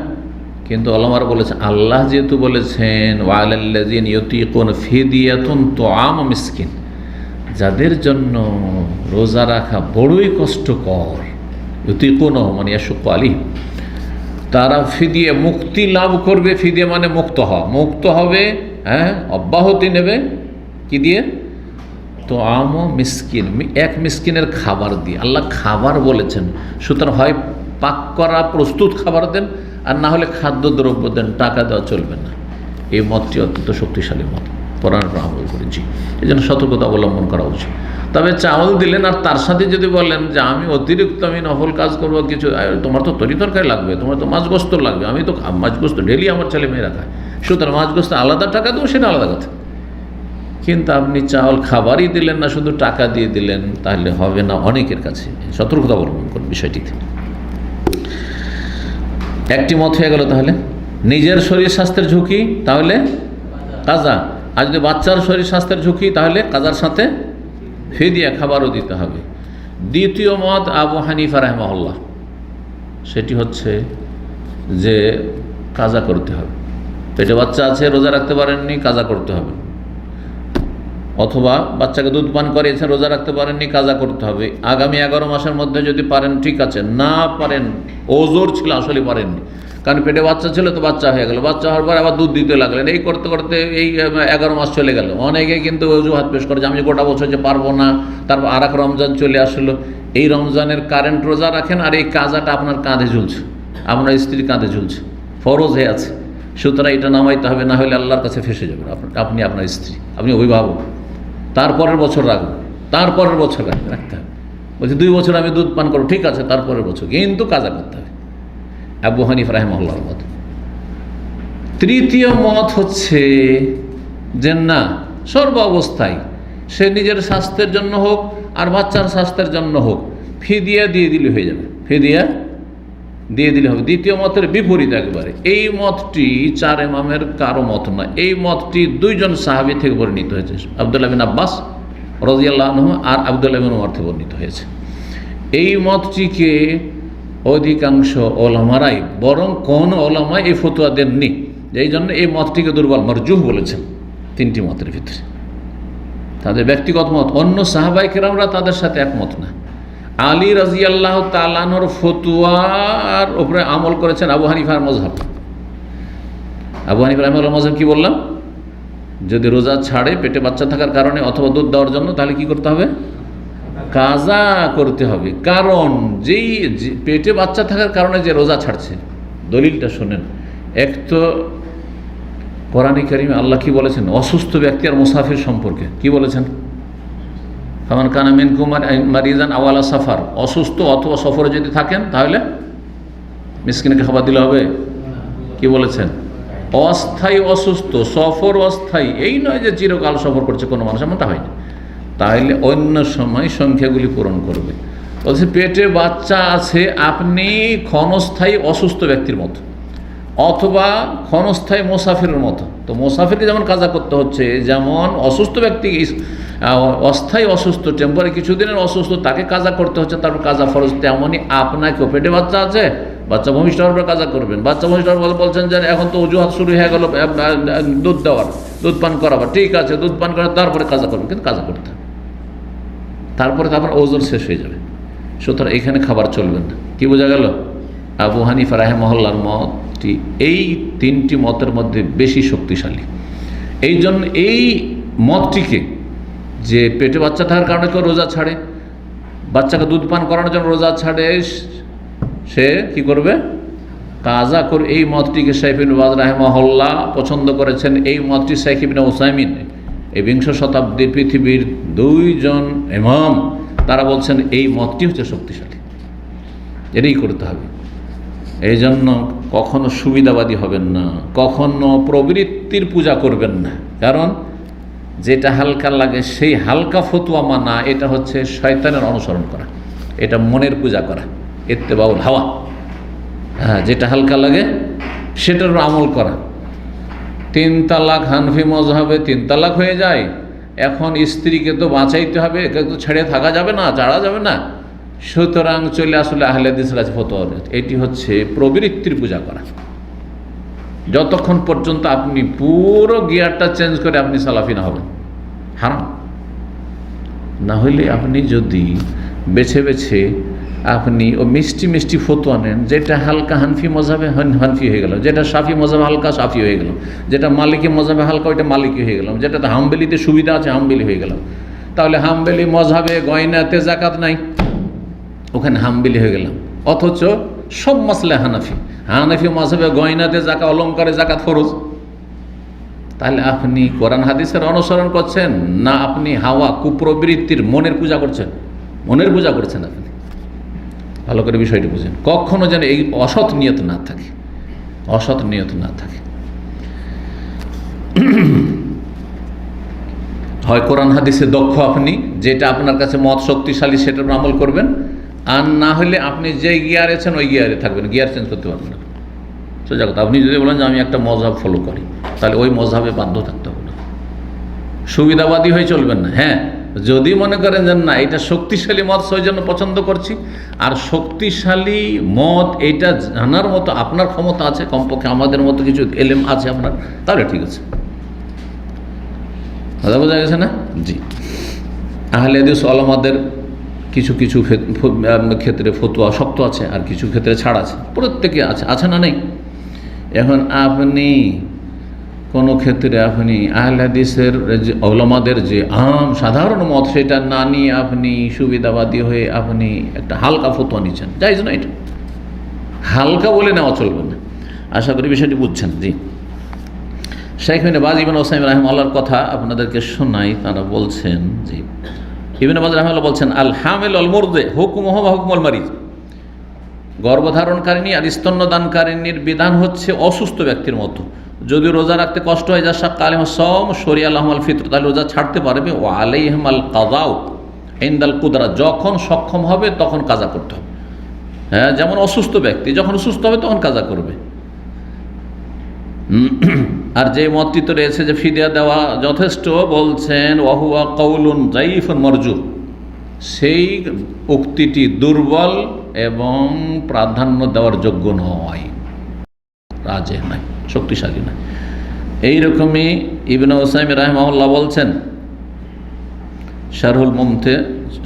কিন্তু ওলামারা বলেছেন আল্লাহ যেহেতু বলেছেন ওয়ালাল্লাযিনা ইউতিকুনা ফিদিয়াতুন তুআম মিসকিন, যাদের জন্য রোজা রাখা বড়ই কষ্টকর, ইউতিকুনা মানে ইয়াশুক্কু আলাইহিম, তারা ফিদিয়া মুক্তি লাভ করবে। ফিদিয়া মানে মুক্ত হওয়া, মুক্ত হবে, হ্যাঁ, অব্যাহতি নেবে কি দিয়ে? তো মিসকিন, এক মিসকিনের খাবার দিয়ে। আল্লাহ খাবার বলেছেন, সুতরাং হয় পাক করা প্রস্তুত খাবার দেন, আর না হলে খাদ্যদ্রব্য দেন, টাকা দেওয়া চলবে না। এই মতটি অত্যন্ত শক্তিশালী মত, কোরআনের আমল করেছি, এই জন্য সতর্কতা অবলম্বন করা উচিত। তবে চাউল দিলেন আর তার সাথে যদি বলেন যে আমি অতিরিক্ত আমি নফল কাজ করবো কিছু, তোমার তো তরি তরকারি লাগবে, তোমার তো মাছ গোস্ত লাগবে, আমি তো মাছ গোস্ত ডেলি আমার ছেলে মেয়েরা খায়, সুতরাং মাছ গোস্ত আলাদা টাকা দেবো, সেটা আলাদা কথা। কিন্তু আপনি চাউল খাবারই দিলেন না, শুধু টাকা দিয়ে দিলেন, তাহলে হবে না। অনেকের কাছে সতর্কতা অবলম্বন করুন বিষয়টিতে। একটি মত হয়ে গেল, তাহলে নিজের শরীর স্বাস্থ্যের ঝুঁকি তাহলে কাজা, আর যদি বাচ্চার শরীর স্বাস্থ্যের ঝুঁকি তাহলে কাজার সাথে ফিদিয়া, খাবারও দিতে হবে। দ্বিতীয় মত আবু হানিফা রাহিমাহুল্লাহ, সেটি হচ্ছে যে কাজা করতে হবে। পেটে বাচ্চা আছে, রোজা রাখতে পারেননি, কাজা করতে হবে। অথবা বাচ্চাকে দুধ পান করিয়েছেন, রোজা রাখতে পারেননি, কাজা করতে হবে। আগামী 11 মাসের মধ্যে যদি পারেন ঠিক আছে, না পারেন, ওজোর ছিল আসলে পারেননি, কারণ পেটে বাচ্চা ছিল তো বাচ্চা হয়ে গেল, বাচ্চা হওয়ার পর আবার দুধ দিতে লাগলেন, এই করতে করতে এই 11 মাস চলে গেল। অনেকে কিন্তু অজুহাত পেশ করে যে আমি গোটা বছর যে পারবো না, তারপর আর এক রমজান চলে আসলো। এই রমজানের কারেন্ট রোজা রাখেন, আর এই কাজাটা আপনার কাঁধে ঝুলছে, আপনার স্ত্রীর কাঁধে ঝুলছে, ফরজ হয়ে আছে, সুতরাং এটা নামাইতে হবে, না হলে আল্লাহর কাছে ফেসে যাবেন আপনি, আপনার স্ত্রী, আপনি অভিভাবক। তারপরের বছর রাখবেন, তারপরের বছর রাখতে হবে। বলছি 2 বছর আমি দুধ পান করবো, ঠিক আছে, তারপরের বছর কিন্তু কাজা করতে হবে। আবু হানিফা রাহিমাহুল্লাহর মত। তৃতীয় মত হচ্ছে যে না, সর্ব অবস্থায় সে নিজের স্বাস্থ্যের জন্য হোক আর বাচ্চার স্বাস্থ্যের জন্য হোক, ফিদিয়া দিয়ে দিলে হয়ে যাবে, ফিদিয়া দিয়ে দিলে হবে। দ্বিতীয় মতের বিপরীত একবারে। এই মতটি 4 ইমামের কারো মত নয়, এই মতটি 2 জন সাহাবী থেকে বর্ণিত হয়েছে, আব্দুল্লাহ বিন আব্বাস রাদিয়াল্লাহু আনহু আর আব্দুল্লাহ বিন উমর থেকে বর্ণিত হয়েছে। এই মতটিকে অধিকাংশ ওলামারাই, বরং কোন ওলামাই এই ফতোয়া দেননি, এই জন্য এই মতটিকে দুর্বল মারজুহ বলেছেন 3টি মতের ভিতরে। তাদের ব্যক্তিগত মত, অন্য সাহাবায়ে কেরামরা তাদের সাথে একমত না। আলী রাদিয়াল্লাহু তাআলা আনহুর ফতোয়ার উপরে আমল করেছেন আবু হানিফার মযহাব। আবু হানিফা রাহিমাহুল্লাহ মযহাব কি বললাম? যদি রোজা ছাড়ে পেটে বাচ্চা থাকার কারণে অথবা দুধ দেওয়ার জন্য, তাহলে কি করতে হবে? কাজা করতে হবে। কারণ যেই পেটে বাচ্চা থাকার কারণে যে রোজা ছাড়ছে, দলিলটা শোনেন। এক তো কোরআনে কারিমে আল্লাহ কি বলেছেন অসুস্থ ব্যক্তি আর মুসাফির সম্পর্কে? কি বলেছেন? ফামান কানা মিনকুম মারিদান আও আলা সাফার, অসুস্থ অথবা সফরে যদি থাকেন তাহলে মিসকিনকে খাবার দিলে হবে। কি বলেছেন? অস্থায়ী অসুস্থ, সফর অস্থায়ী, এই নয় যে চিরকাল সফর করছে কোনো মানুষ, এমনটা হয়নি। তাহলে অন্য সময় সংখ্যাগুলি পূরণ করবে। বলছে পেটে বাচ্চা আছে, আপনি ক্ষণস্থায়ী অসুস্থ ব্যক্তির মতো অথবা ক্ষণস্থায়ী মোসাফিরের মতো। তো মোসাফিরকে যেমন কাজা করতে হচ্ছে, যেমন অসুস্থ ব্যক্তি অস্থায়ী অসুস্থ, টেম্পোরারি কিছুদিনের অসুস্থ, তাকে কাজা করতে হচ্ছে, তারপর কাজা ফরজ, তেমনই আপনাকেও পেটে বাচ্চা আছে, বাচ্চা ভূমিষ্ঠ হওয়ার পর কাজা করবেন। বাচ্চা ভূমিষ্ঠ হওয়ার বলছেন যে এখন তো অজুহাত শুরু হয়ে গেল দুধ দেওয়ার, দুধ পান করাবার, ঠিক আছে দুধ পান করার, তারপরে কাজা করবেন, কিন্তু কাজা করতে হবে, তারপরে তারপর ওজন শেষ হয়ে যাবে। সুতরাং এখানে খাবার চলবে না। কি বোঝা গেল? আবু হানিফা রাহিমাহুল্লাহর মতটি এই তিনটি মতের মধ্যে বেশি শক্তিশালী। এই জন্য এই মতটিকে, যে পেটে বাচ্চা থাকার কারণে কেউ রোজা ছাড়ে, বাচ্চাকে দুধ পান করানোর জন্য রোজা ছাড়ে, সে কি করবে? কাজা করে। এই মতটিকে শাইখ ইবনে বাজ রাহিমাহুল্লাহ পছন্দ করেছেন। এই মতটি শাইখ ইবনে উসাইমিন, এই বিংশ শতাব্দীর পৃথিবীর দুইজন ইমাম, তারা বলছেন এই মতটি হচ্ছে শক্তিশালী, এটাই করতে হবে। এই জন্য কখনো সুবিধাবাদী হবেন না, কখনো প্রবৃত্তির পূজা করবেন না। কারণ যেটা হালকা লাগে সেই হালকা ফতুয়া মানা, এটা হচ্ছে শয়তানের অনুসরণ করা, এটা মনের পূজা করা, ইত্তেবাউল হাওয়া। হ্যাঁ, যেটা হালকা লাগে সেটার আমল করা। 3 তালাক হানফি মযহাবে 3 তালাক হয়ে যায়, এখন স্ত্রীকে তো বাঁচাইতে হবে, একে তো ছেড়ে থাকা যাবে না, ছাড়া যাবে না, সুতরাং চলে আসলে আহলে হাদিসের কাছে ফতোয়া। এটি হচ্ছে প্রবৃত্তির পূজা করা। যতক্ষণ পর্যন্ত আপনি পুরো গিয়ারটা চেঞ্জ করে আপনি সালাফি না হবেন, হারাম। না হইলে আপনি যদি বেছে বেছে আপনি ও মিষ্টি মিষ্টি ফতোয়া নেন, যেটা হালকা হানফি মযহাবে হানফি হয়ে গেল, যেটা শাফি মযহাবে হালকা শাফি হয়ে গেল, যেটা মালিকি মযহাবে হালকা ওইটা মালিকি হয়ে গেল, যেটা হাম্বলিতে সুবিধা আছে হাম্বলি হয়ে গেল। তাহলে হাম্বলি মযহাবে গয়নাতে যাকাত নাই, ওখানে হাম্বলি হয়ে গেলাম। অথচ সব মাসলা হানাফি, হানাফি মযহাবে গয়নাতে যাকাত, অলংকারে যাকাত ফরজ। তাহলে আপনি কোরআন হাদিসের অনুসরণ করছেন না আপনি হাওয়া কুপ্রবৃত্তির মনের পূজা করছেন? মনের পূজা করছেন আপনি। ভালো করে বিষয়টি বুঝেন, কখনো যেন এই অসৎ নিয়ত না থাকে, অসৎ নিয়ত না থাকে। হয় কোরআন হাদিসে দক্ষ আপনি, যেটা আপনার কাছে মত শক্তিশালী সেটার আমল করবেন, আর না হলে আপনি যে গিয়ারে আছেন ওই গিয়ারে থাকবেন, গিয়ার চেঞ্জ করতে পারবেন না। সোজা কথা, আপনি যদি বলেন যে আমি একটা মযহাব ফলো করি, তাহলে ওই মযহাবে বাধ্য থাকতে হবে না, সুবিধাবাদী হয়ে চলবেন না। হ্যাঁ, যদি মনে করেন যে না এটা শক্তিশালী মত, সেই জন্য পছন্দ করছি, আর শক্তিশালী মত এটা জানার মতো আপনার ক্ষমতা আছে, কমপক্ষে আমাদের মতো কিছু এলেম আছে আপনার, তাহলে ঠিক আছে। কথা বোঝা গেছে না? জি। আহলে হাদিস ওলামাদের কিছু কিছু ক্ষেত্রে ফতোয়া শক্ত আছে, আর কিছু ক্ষেত্রে ছাড় আছে, প্রত্যেকে আছে, আছে না নেই? এখন আপনি কোনো ক্ষেত্রে আপনি আহলে হাদিসের যে ওলামাদের যে সাধারণ মত, সেটা না নিয়ে আপনি সুবিধাবাদী হয়ে আপনি একটা হালকা ফতোয়া নিচ্ছেন, জায়েজ না। এটা হালকা বলে নেওয়া চলবে না। আশা করি বিষয়টি বুঝছেন। জি। শাইখ ইবনে বাজ ইবনে উসাইমিন রাহিমাহুল্লাহর কথা আপনাদেরকে শোনাই। তারা বলছেন, জি, ইবনে বাজ রাহিমাহুল্লাহ বলছেন, আল হামিল আল মুরদি হুকমুহু ওয়া হুকমুল মারিদ, গর্ভধারণকারিণী আর স্তন্যদানকারিণীর বিধান হচ্ছে অসুস্থ ব্যক্তির মতো। যদি রোজা রাখতে কষ্ট হয়, যা শাক্কা আলাইহিম সওম শরিয়া লাহুম আল ফিতর, তাহলে রোজা ছাড়তে পারবে। ও আলাইহিম আল কাযাউ ইনদাল কুদরা, যখন সক্ষম হবে তখন কাজা করতে হবে। হ্যাঁ, যেমন অসুস্থ ব্যক্তি যখন সুস্থ হবে তখন কাজা করবে। আর যে মতটি তো রয়েছে যে ফিদিয়া দেওয়া যথেষ্ট, বলছেন ওয়াহুয়া কাউলুন যায়িফুন মারজু, সেই উক্তিটি দুর্বল এবং প্রাধান্য দেওয়ার যোগ্য নয়, রাজে নয়, শক্তিশালী নয়। এইরকমই ইবনে উসাইমিন রাহিমাহুল্লাহ বলছেন শারহুল মুমতে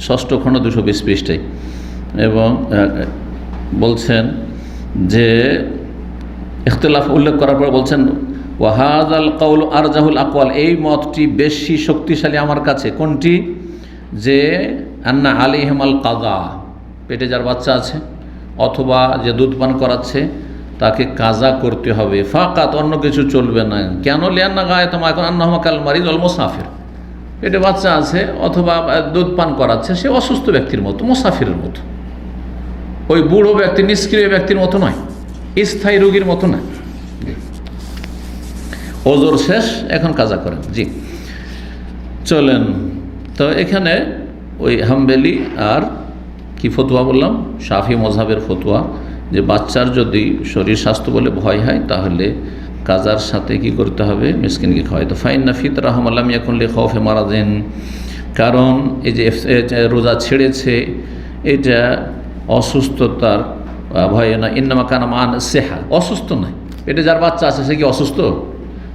6ষ্ঠ খণ্ড 220 পৃষ্ঠায়, এবং বলছেন যে ইখতিলাফ উল্লেখ করার পর বলছেন ওয়াহাযাল কাউল আরজাহুল আকওয়াল, এই মতটি বেশি শক্তিশালী আমার কাছে। কোনটি? যে আন্না আলাইহিম আল কাযা, পেটে যার বাচ্চা আছে অথবা যে দুধ পান করাচ্ছে তাকে কাজা করতে হবে, ফাকাত, অন্য কিছু চলবে না। কেন? লিআন্না গায়াতুম এখন আন্নাহুমা কাল মারিদ ওয়াল মুসাফির, পেটে বাচ্চা আছে অথবা দুধ পান করাচ্ছে, সে অসুস্থ ব্যক্তির মতো, মুসাফিরের মতো, ওই বুড়ো ব্যক্তি নিষ্ক্রিয় ব্যক্তির মতো নয়, স্থায়ী রোগীর মতো নয়। ওজোর শেষ, এখন কাজা করেন। জি চলেন। তো এখানে ওই হাম্বেলি আর কি ফতোয়া বললাম, শাফি মযহাবের ফতোয়া, যে বাচ্চার যদি শরীর স্বাস্থ্য বলে ভয় হয় তাহলে কাজার সাথে কি করতে হবে, মিসকিনকে খাওয়াই। তো ফাইন্না ফিতরাহুম আল্লাম ইয়াকুন লিখাউফি মারাদিন, কারণ এই যে রোজা ছেড়েছে এটা অসুস্থতার ভয়ে না, ইন্নামা কানা মান সেহা, অসুস্থ নয়। পেটে যার বাচ্চা আছে সে কি অসুস্থ?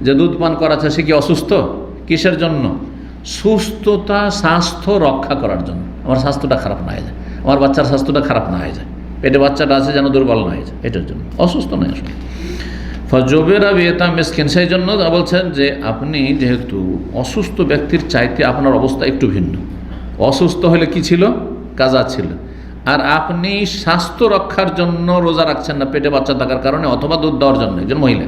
যে দুধ পান করাচ্ছে সে কি অসুস্থ? কিসের জন্য? সুস্থতা, স্বাস্থ্য রক্ষা করার জন্য, আমার স্বাস্থ্যটা খারাপ না হয়ে যায়, আমার বাচ্চার স্বাস্থ্যটা খারাপ না হয়ে যায়, পেটে বাচ্চাটা আছে যেন দুর্বল না হয়ে যায়, এটার জন্য অসুস্থ নয় আসলে। ফজবেরা বিয়েতা মিসকিন, সেই জন্য বলছেন যে আপনি যেহেতু অসুস্থ ব্যক্তির চাইতে আপনার অবস্থা একটু ভিন্ন। অসুস্থ হলে কি ছিল? কাজা ছিল। আর আপনি স্বাস্থ্য রক্ষার জন্য রোজা রাখছেন না পেটে বাচ্চা থাকার কারণে, অথবা দুধ দেওয়ার জন্য, একজন মহিলা,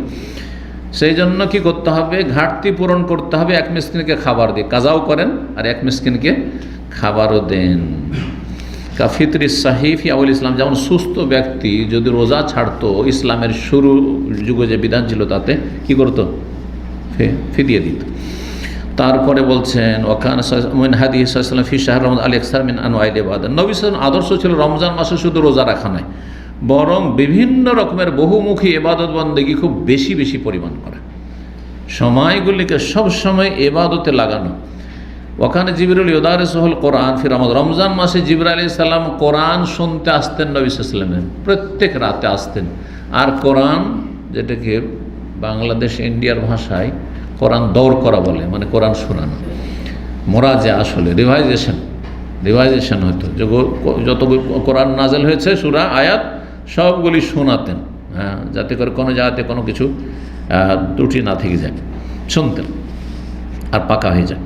সেই জন্য কি করতে হবে? ঘাটতি পূরণ করতে হবে, এক মিসকিনকে খাবার দিয়ে, কাজাও করেন আর এক মিসকিনকে খাবারও দেন। কাফিতরি সাহিফি আউল ইসলাম, যেমন সুস্থ ব্যক্তি যদি রোজা ছাড়তো, ইসলামের শুরু যুগে যে বিধান ছিল তাতে কি করতো? ফিদিয়ে দিত। তারপরে বলছেন ওয়াকান মিন হাদিস সাল্লাল্লাহু ফি শাহর রমজান আল ইকসার মিন আনওয়াইল ইবাদাত, নবী সাল্লাল্লাহু আলাইহি আদর্শ ছিল রমজান মাসে শুধু রোজা রাখা নয়, বরং বিভিন্ন রকমের বহুমুখী ইবাদত বন্দেগী খুব বেশি বেশি পরিমাণ করা, সময়গুলিকে সব সময় ইবাদতে লাগানো। ওখানে জিবরিল ইউদারিসুল কোরআন ফি রমজান, রমজান মাসে জিবরাইল আলাইহিস সালাম কোরআন শুনতে আসতেন নবী সাল্লাল্লাহু আলাইহি ওয়াসাল্লামের, প্রত্যেক রাতে আসতেন। আর কোরআন, যেটাকে বাংলাদেশ ইন্ডিয়ার ভাষায় কোরআন দৌড় করা বলে, মানে কোরআন শোনানো, মোরাজে আসলে রিভাইজেশন হতো, যত কোরআন নাজেল হয়েছে সূরা আয়াত সবগুলি শোনাতেন, হ্যাঁ, যাতে করে কোনো জায়গাতে কোনো কিছু ত্রুটি না থেকে যায়, শুনতেন আর পাকা হয়ে যায়।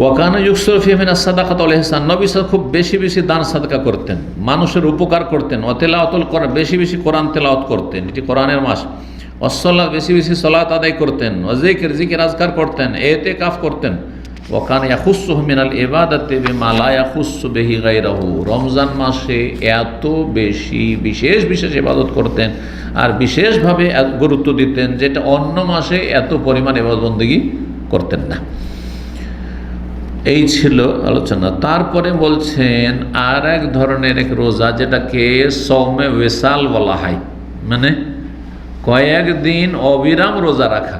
ওয়াকানা ইউকসিরু ফিহি মিনাস সাদাকাতি ওয়াল ইহসান, নবী সাল্লাল্লাহু খুব বেশি বেশি দান সাদকা করতেন, মানুষের উপকার করতেন। ওয়া তিলাওয়াতুল কোরআন, বেশি বেশি কোরআন তেলাওয়াত করতেন, এটি কোরআনের মাস। ওয়াসসালাত, বেশি বেশি সালাত আদায় করতেন। ওয়া জিকির আজকার করতেন, ইতিকাফ করতেন। ওয়াকানা ইয়াখুসসুহু মিনাল ইবাদাতি বিমা লা ইয়াখুসসু বিহি গায়রাহু, রমজান মাসে এত বেশি বিশেষ বিশেষ ইবাদত করতেন আর বিশেষভাবে গুরুত্ব দিতেন যেটা অন্য মাসে এত পরিমাণ ইবাদত বন্দেগী করতেন না। এই ছিল আলোচনা। তারপরে বলছেন আর এক ধরনের এক রোজা, যেটাকে সৌমে ওয়েসাল বলা হয়, মানে কয়েকদিন অবিরাম রোজা রাখা,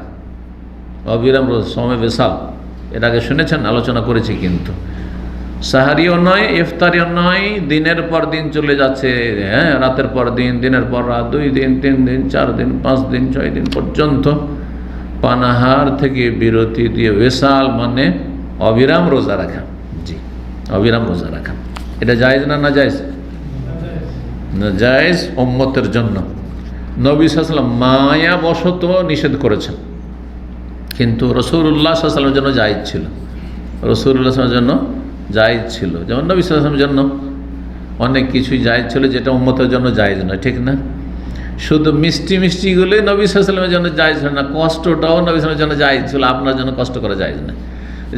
অবিরাম রোজা, সৌমে ওয়েসাল। এর আগে শুনেছেন, আলোচনা করেছি, কিন্তু সাহারিও নয়, ইফতারিও নয়, দিনের পর দিন চলে যাচ্ছে, হ্যাঁ, রাতের পর দিন, দিনের পর রাত, 2 দিন 3 দিন 4 দিন 5 দিন 6 দিন পর্যন্ত পানাহার থেকে বিরতি দিয়ে ওয়েসাল মানে অবিরাম রোজা রাখা। জি, অবিরাম রোজা রাখা, এটা জায়েজ না না জায়েজ? না জায়েজ, উম্মতের জন্য। নবী সাল্লাল্লাহু আলাইহি ওয়াসাল্লাম মায়া বশত নিষেধ করেছেন, কিন্তু রাসূলুল্লাহ সাল্লাল্লাহু আলাইহি ওয়াসাল্লামের জন্য জায়েজ ছিল, রাসূলুল্লাহ সাল্লাল্লাহু আলাইহি ওয়াসাল্লামের জন্য জায়েজ ছিল। যেমন নবী সাল্লাল্লাহু আলাইহি ওয়াসাল্লামের জন্য অনেক কিছুই জায়েজ ছিল যেটা উম্মতের জন্য জায়েজ নয়, ঠিক না? শুধু মিষ্টি মিষ্টিগুলোই নবী সাল্লাল্লাহু আলাইহি ওয়াসাল্লামের জন্য জায়েজ হয় না, কষ্টটাও নবী সাল্লাল্লাহু আলাইহি ওয়াসাল্লামের জন্য জায়েজ ছিল, আপনার জন্য কষ্ট করা জায়েজ নয়।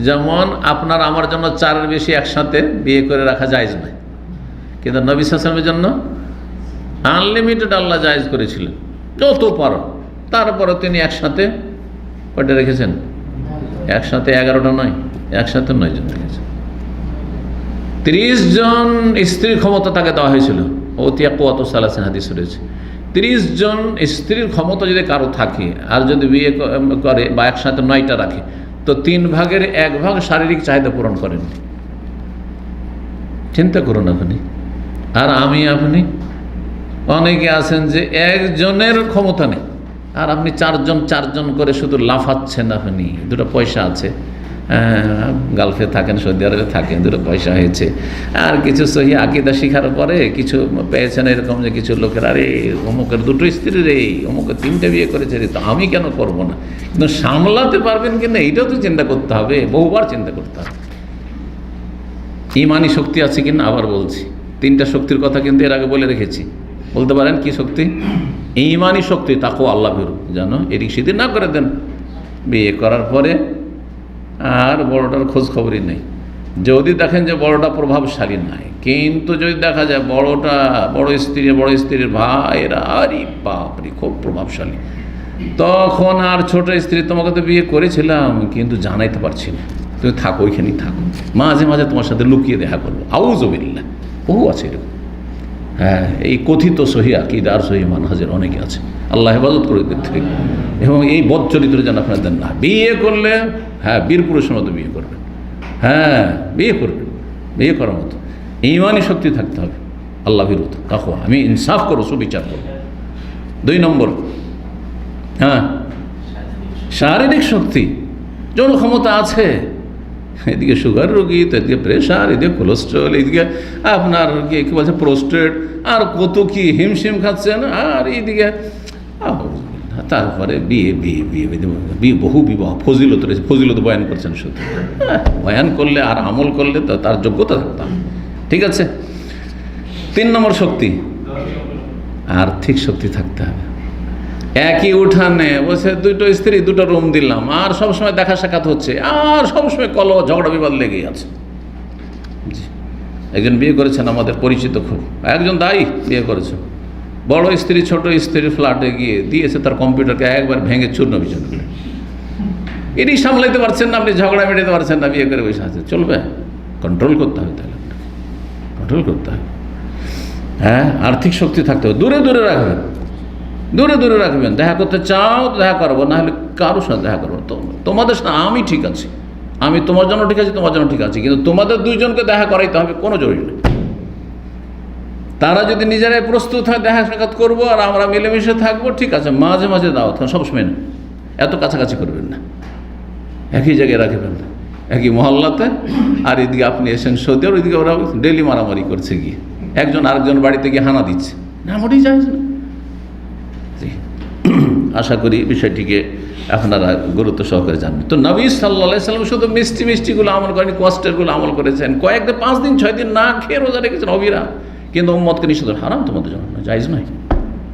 যেমন আপনার আমার জন্য 4-এর বেশি একসাথে বিয়ে করে রাখা জায়েজ নয়, কিন্তু নবী সাল্লাল্লাহু আলাইহি ওয়াসাল্লামের জন্য আনলিমিটেড আল্লাহ জায়েজ করেছিলেন, যত পারো। তারপরে তিনি একসাথে কয়টা রেখেছেন? একসাথে 11টা নয়, একসাথে 9 জন রেখেছেন। 30 জন স্ত্রীর ক্ষমতা তাকে দেওয়া হয়েছিল, ওতিয়া কুওয়াতু সালাসিন হাদিস রয়েছে। 30 জন স্ত্রীর ক্ষমতা যদি কারো থাকে আর যদি বিয়ে করে বা একসাথে 9টা রাখে, তো 3 ভাগের 1 ভাগ শারীরিক চাহিদা পূরণ করেন। চিন্তা করুন আপনি আর আমি, আপনি অনেকে আছেন যে একজনের ক্ষমতা নেই আর আপনি 4 জন করে শুধু লাফাচ্ছেন। আপনি 2টা পয়সা আছে, গালফে থাকেন, সৌদি আরবে থাকেন, 2টা পয়সা হয়েছে, আর কিছু সহি আকীদা শিখার পরে কিছু পেয়েছেন এরকম যে কিছু লোকের, আরে অমুকের 2টো স্ত্রী রে, অমুকের 3টে বিয়ে করেছে রে, তো আমি কেন করব না? কিন্তু সামলাতে পারবেন কিনা এইটাও তো চিন্তা করতে হবে, বহুবার চিন্তা করতে হবে। ইমানি শক্তি আছে কিনা আবার বলছি, 3টা শক্তির কথা কিন্তু এর আগে বলে রেখেছি। বলতে পারেন কি শক্তি? ইমানি শক্তি, তাকওয়া, আল্লাহ ভীরু, যেন এদিক সেদিক না করে দেন। বিয়ে করার পরে আর বড়টার খোঁজ খবরই নেই। যদি দেখেন যে বড়টা প্রভাবশালী নাই, কিন্তু যদি দেখা যায় বড় স্ত্রীর ভাইরা আরে বাপরে খুব প্রভাবশালী, তখন আর ছোট স্ত্রী তোমাকে তো বিয়ে করেছিলাম কিন্তু জানাইতে পারছি না, তুমি থাকো ওইখানেই থাকো, মাঝে মাঝে তোমার সাথে লুকিয়ে দেখা করবো, আউযুবিল্লাহ। বহু আছে এরকম। হ্যাঁ, এই কথিত সহি আকীদা আর সহি মানহাজের অনেকে আছে, আল্লাহ হেফাজত করে দিতে থেকে। এবং এই বদ চরিত্র যেন আপনারা দেন না। বিয়ে করলে হ্যাঁ বীর পুরুষের মতো বিয়ে করবেন, হ্যাঁ বিয়ে করবেন, বিয়ে করার মতো ঈমানি শক্তি থাকতে হবে, আল্লাহ বিরুদ্ধ তাকওয়া, আমি ইনসাফ করবো, সুবিচার করবো। 2 নম্বর, হ্যাঁ শারীরিক শক্তি, যৌন ক্ষমতা আছে। এদিকে সুগার রোগী, তো এদিকে প্রেশার, এদিকে কোলেস্ট্রল, এদিকে আপনার কি বলছে প্রোস্টেট, আর কত কি হিমশিম খাচ্ছেন, আর এইদিকে তারপরে বিয়ে বহু বিবাহ, ফজিলত রয়েছে, ফজিলত বয়ান করছেন শুধু। বয়ান করলে আর আমল করলে তো তার যোগ্যতা থাকতাম। ঠিক আছে। 3 নম্বর শক্তি, আর্থিক শক্তি থাকতে হবে। একই উঠানে বসে 2টো স্ত্রী 2টো রুম দিলাম, আর সবসময় দেখা সাক্ষাৎ হচ্ছে, আর সবসময় ঝগড়া বিবাদ লেগেই আছে। একজন বিয়ে করেছেন আমাদের পরিচিত, খুব একজন দায়ী বিয়ে করেছেন, বড় স্ত্রী ছোট স্ত্রীর ফ্ল্যাটে গিয়ে দিয়েছে তার কম্পিউটারকে একবার ভেঙে চূর্ণ বিচূর্ণ করে। এটি সামলাইতে পারছেন না, আপনি ঝগড়া মেটাতে পারছেন না, বিয়ে করে বসে আছে, চলবে? কন্ট্রোল করতে হবে, তাহলে কন্ট্রোল করতে হবে। হ্যাঁ, আর্থিক শক্তি থাকতে হবে। দূরে দূরে রাখবেন, দূরে দূরে রাখবেন। দেখা করতে চাও তো দেখা করবো, না হলে কারোর সাথে দেখা করবো। তোমাদের সাথে আমি ঠিক আছি, আমি তোমার জন্য ঠিক আছি, তোমার জন্য ঠিক আছি, কিন্তু তোমাদের 2 জনকে দেখা করাইতে হবে, কোনো জরুরি নেই। তারা যদি নিজেরাই প্রস্তুত হয় দেখা সাক্ষাৎ করবো আর আমরা মিলেমিশে থাকবো, ঠিক আছে, মাঝে মাঝে দাওয়াত, সবসময় না, এত কাছাকাছি করবেন না, একই জায়গায় রাখবেন না, একই মহল্লাতে। আর এদিকে আপনি এসেন সৌদি, আর ওইদিকে ওরা ডেলি মারামারি করছে, গিয়ে একজন আরেকজন বাড়িতে গিয়ে হানা দিচ্ছে, না মোটেই যায় না। আশা করি বিষয়টিকে আপনারা গুরুত্ব সহকারে জানবেন। তো নবী সাল্লাল্লাহু আলাইহি সাল্লাম শুধু মিষ্টিগুলো আমল করেনি, কষ্টেরগুলো আমল করেছেন। কয়েকদিন 5 দিন 6 দিন না খেয়ে রোজা রেখেছেন অবিরাম, কিন্তু উম্মতকে নিষেধ করে, হারাম তোমাদের জন্য, জায়েজ নয়,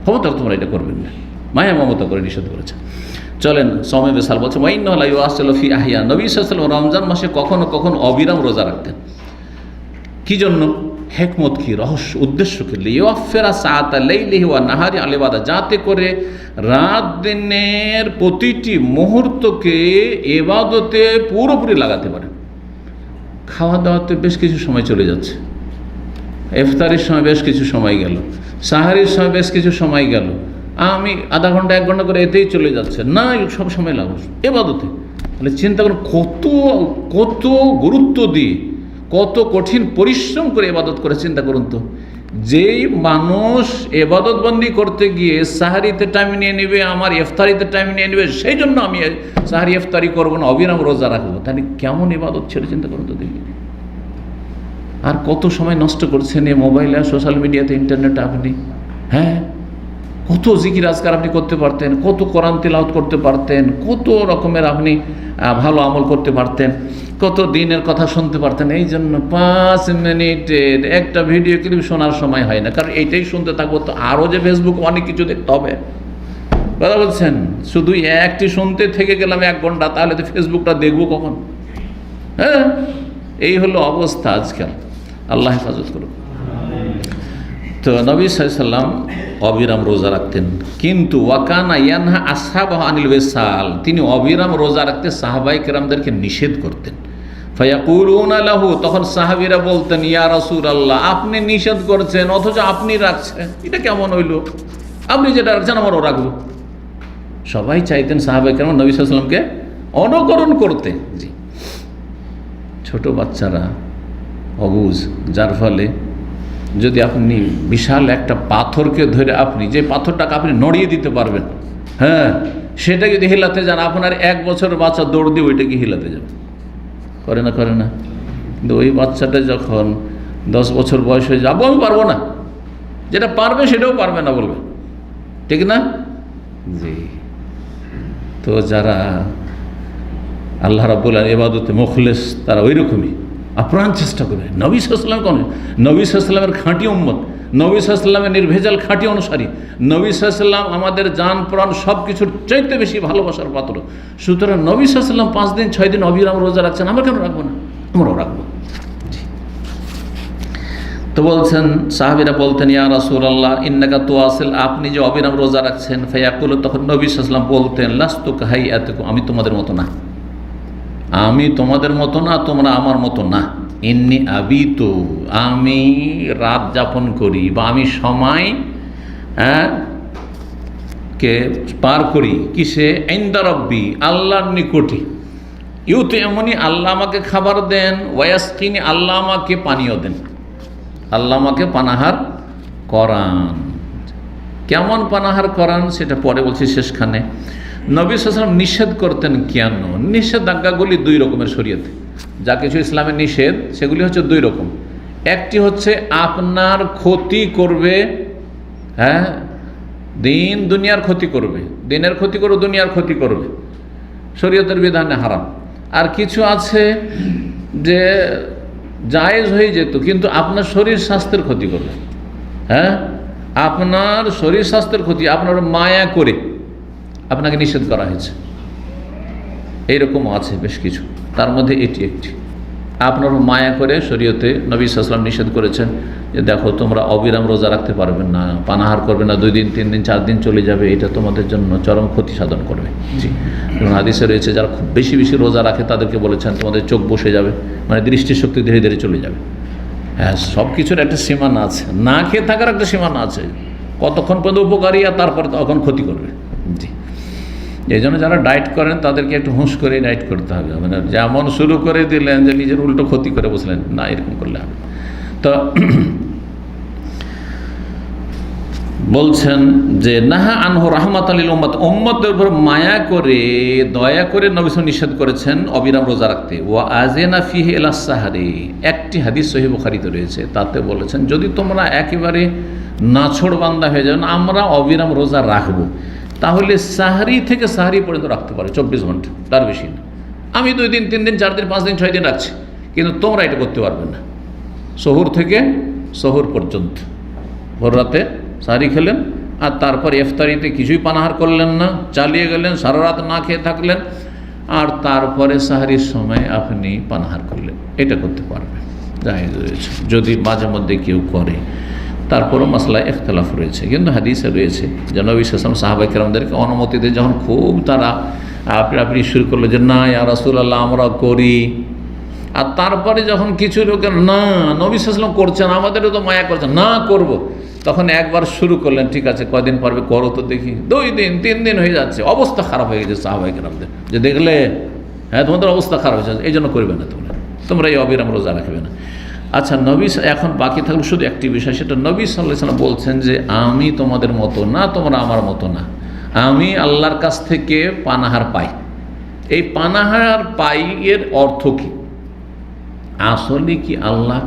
খবরদার তোমরা এটা করবেন না, মায়া মমতা করে নিষেধ করেছেন। চলেন সময় বেসাল বলছে ওয়াইন্নাহু লা ইউআসিলু ফি আহিয়া, নবী সাল্লাল্লাহু আলাইহি ওয়াসাল্লাম রমজান মাসে কখনো কখনো অবিরাম রোজা রাখতেন। কি জন্য? হেকমত কি, রহস্য, উদ্দেশ্য কি? লিওয়াফিরা সাআতা লাইলিহি ওয়া নাহারি আল ইবাদা, যাতে করে রাত দিনের প্রতিটি মুহূর্তকে ইবাদতে পুরোপুরি লাগাতে পারেন। খাওয়া দাওয়াতে বেশ কিছু সময় চলে যাচ্ছে, ইফতারের সময় বেশ কিছু সময় গেল, সাহারির সময় বেশ কিছু সময় গেল, আমি আধা ঘন্টা 1 ঘন্টা করে এতেই চলে যাচ্ছে, না সব সময় লাগাবো ইবাদতে। তাহলে চিন্তা করুন কত গুরুত্ব দিয়ে, কত কঠিন পরিশ্রম করে ইবাদত করে। চিন্তা করুন তো, যেই মানুষ ইবাদত বন্দি করতে গিয়ে সাহারিতে টাইম নিয়ে নেবে, আমার ইফতারিতে টাইম নিয়ে নেবে, সেই জন্য আমি সাহারি ইফতারি করবো না, অবিরাম রোজা রাখবো, তাহলে কেমন ইবাদত ছেড়ে চিন্তা করুন তো দেখি। আর কত সময় নষ্ট করছেন এই মোবাইলে, সোশ্যাল মিডিয়াতে, ইন্টারনেটে আপনি। হ্যাঁ, কত জিকির আজকার আপনি করতে পারতেন, কত কোরআন তিলাওয়াত করতে পারতেন, কত রকমের আপনি ভালো আমল করতে পারতেন, কত দিনের কথা শুনতে পারতেন। এই জন্য 5 মিনিটের একটা ভিডিও ক্লিপ শোনার সময় হয় না, কারণ এইটাই শুনতে থাকবো তো আরও যে ফেসবুক অনেক কিছু দেখতে হবে। কথা বলছেন, শুধু একটি শুনতে থেকে গেলাম 1 ঘন্টা, তাহলে তো ফেসবুকটা দেখবো কখন? হ্যাঁ, এই হলো অবস্থা আজকাল। আল্লাহ হেফাজত করুন। তো নবী সাল্লাল্লাহু আলাইহি সাল্লাম অবিরাম রোজা রাখতেন, কিন্তু ওয়াকানা ইয়ানহা আসহাবাহু আনিল ওয়াসাল, তিনি অবিরাম রোজা রাখতে সাহাবায়ে কেরামদেরকে নিষেধ করতেন। ফায়াকুলুনা লাহু, তখন সাহাবীরা বলতেন, ইয়া রাসূলুল্লাহ, আপনি নিষেধ করছেন অথচ আপনি রাখছেন, এটা কেমন হইল? আপনি যেটা রাখছেন আমারও রাখবো। সবাই চাইতেন সাহাবায়ে কেরাম নবী সাল্লাল্লাহু আলাইহি সাল্লামকে অনুকরণ করতে। জি, ছোট বাচ্চারা অবুঝ, যার ফলে যদি আপনি বিশাল একটা পাথরকে ধরে, আপনি যে পাথরটাকে আপনি নড়িয়ে দিতে পারবেন, হ্যাঁ, সেটা যদি হিলাতে যান, আপনার 1 বছরের বাচ্চা দৌড় দিয়ে ওইটাকে হিলাতে যাবে, করে না? কিন্তু ওই বাচ্চাটা যখন 10 বছর বয়স হয়ে যাবো, আমি পারবো না, যেটা পারবে সেটাও পারবে না বলবে, ঠিক না? জি। তো যারা আল্লাহ রাব্বুল আলামিন ইবাদতে মুখলেস, তারা ওই রকমই আপ্রাণ চেষ্টা করবে। নবী সাল্লাল্লাহু আলাইহি ওয়াসাল্লাম নবী সাল্লাল্লাহু আলাইহি ওয়াসাল্লামের খাঁটি উম্মত, নবী সাল্লাল্লাহু আলাইহি ওয়াসাল্লামের নির্ভেজাল খাঁটি অনুসারী, নবী সাল্লাল্লাহু আলাইহি ওয়াসাল্লাম আমাদের জান প্রাণ সব কিছুর চাইতে বেশি ভালোবাসার পাত্র। সুতরাং নবী সাল্লাল্লাহু আলাইহি ওয়াসাল্লাম 5 দিন 6 দিন অবিরাম রোজা রাখছেন, আমরা কেন রাখবো না? আমরাও রাখবো। তো বলছেন, সাহাবীরা বলতেন, ইয়া রাসূলুল্লাহ ইন্নাকা তুওয়াসিল, আপনি যে অবিরাম রোজা রাখছেন, ফায়াকুলু, তখন নবী সাল্লাল্লাহু আলাইহি ওয়াসাল্লাম বলতেন, লাস্তু কাহাইয়াতুকুম, আমি তোমাদের মতো না, আমি তোমাদের মতো না, তোমরা আমার মতো না। ইন্নি আবিতু, আমি রাত যাপন করি বা আমি সময় কে পার করি কিসে? ইনদা রাব্বি, আল্লাহর নিকটে। ইউতিউনি, আল্লাহ আমাকে খাবার দেন, ওয়ায়াসকিনি, আল্লাহ আমাকে পানীয় দেন, আল্লাহ আমাকে পানাহার করান। কেমন পানাহার করান সেটা পরে বলছি শেষখানে। নবী সাল্লাল্লাহু আলাইহি ওয়াসাল্লাম নিষেধ করতেন কেন? নিষেধাজ্ঞাগুলি 2 রকমের শরীয়তে, যা কিছু ইসলামের নিষেধ সেগুলি হচ্ছে 2 রকম। একটি হচ্ছে আপনার ক্ষতি করবে, দিন দুনিয়ার ক্ষতি করবে, দিনের ক্ষতি করবে, দুনিয়ার ক্ষতি করবে, শরীয়তের বিধানে হারাম। আর কিছু আছে যে জায়েজ হয়ে যেত কিন্তু আপনার শরীর স্বাস্থ্যের ক্ষতি করবে, আপনার শরীর স্বাস্থ্যের ক্ষতি, আপনার মায়া করে আপনাকে নিষেধ করা হয়েছে। এইরকমও আছে বেশ কিছু, তার মধ্যে এটি একটি। আপনার মায়া করে শরীয়তে নবী সাল্লাল্লাহু আলাইহি ওয়াসাল্লাম নিষেধ করেছেন যে দেখো তোমরা অবিরাম রোজা রাখতে পারবে না, পানাহার করবে না, 2 দিন 3 দিন 4 দিন চলে যাবে, এটা তোমাদের জন্য চরম ক্ষতি সাধন করবে। জি, যেমন হাদিসে রয়েছে যারা খুব বেশি বেশি রোজা রাখে তাদেরকে বলেছেন তোমাদের চোখ বসে যাবে, মানে দৃষ্টিশক্তি ধীরে ধীরে চলে যাবে। হ্যাঁ, সব কিছুর একটা সীমানা আছে, না খেয়ে থাকার একটা সীমানা আছে, কতক্ষণ পর্যন্ত উপকারী আর তারপরে তখন ক্ষতি করবে। জি, এই জন্য যারা ডায়েট করেন তাদেরকে একটু হুঁশ করে ডায়েট করতে হবে, মানে যেমন শুরু করে দিলেন যে নিজের উল্টো ক্ষতি করে বসলেন না, এরকম করলে হবে। তো বলছেন যে নাহা আনহু রাহমাতাল লিল উম্মাত, উম্মতের উপর মায়া করে দয়া করে নবী সাল্লাল্লাহু নিষেধ করেছেন অবিরাম রোজা রাখতে। ওয়া আযিনা ফিহি ইলা সাহরি, একটি হাদিস সহিহ বুখারীতে রয়েছে, তাতে বলেছেন যদি তোমরা একেবারে নাছোড় বান্দা হয়ে যাও, আমরা অবিরাম রোজা রাখবো, তাহলে সাহরি থেকে সাহরি পর্যন্ত রাখতে পারে 24 ঘন্টা, তার বেশি না। আমি 2 দিন 3 দিন 4 দিন 5 দিন 6 দিন রাখছি, কিন্তু তোমরা এটা করতে পারবে না। সহুর থেকে সহুর পর্যন্ত, ভোর রাতে সাহরি খেলেন আর তারপর ইফতারিতে কিছুই পানাহার করলেন না, চালিয়ে গেলেন, সারা রাত না খেয়ে থাকলেন, আর তারপরে সাহরির সময় আপনি পানাহার করলেন, এটা করতে পারবেন, জায়েজ রয়েছে যদি মাঝে মধ্যে কেউ করে। তারপরও মাসলা ইখতিলাফ রয়েছে, কিন্তু হাদিসে রয়েছে যে নবী সাল্লাল্লাহু আলাইহি ওয়াসাল্লাম সাহাবায়ে কেরামদেরকে অনুমতি দিয়ে যখন খুব তারা আপনি শুরু করলো যে না ইয়া রাসূলুল্লাহ আমরা করি, আর তারপরে যখন কিছু লোকের না নবী সাল্লাল্লাহু আলাইহি ওয়াসাল্লাম করছেন, আমাদেরও তো মায়া করছেন, না করব, তখন একবার শুরু করলেন, ঠিক আছে কয়দিন পারবে করো তো দেখি, 2 দিন 3 দিন হয়ে যাচ্ছে, অবস্থা খারাপ হয়ে গেছে সাহাবায়ে কেরামদের, যে দেখলে হ্যাঁ তোমাদের অবস্থা খারাপ হয়ে যাচ্ছে, এই জন্য করবে না, তোমরা এই অবিরাম রোজা রাখবে না। আচ্ছা, নবী এখন বাকি থাকলো শুধু একটি বিষয়, সেটা নবী সাল্লাল্লাহু আলাইহি ওয়াসাল্লাম বলছেন যে আমি তোমাদের মতো না, তোমরা আমার মতো না, আমি আল্লাহর কাছ থেকে পানাহার পাই। এই পানাহার পাই এর অর্থ কি? আসলে কি আল্লাহ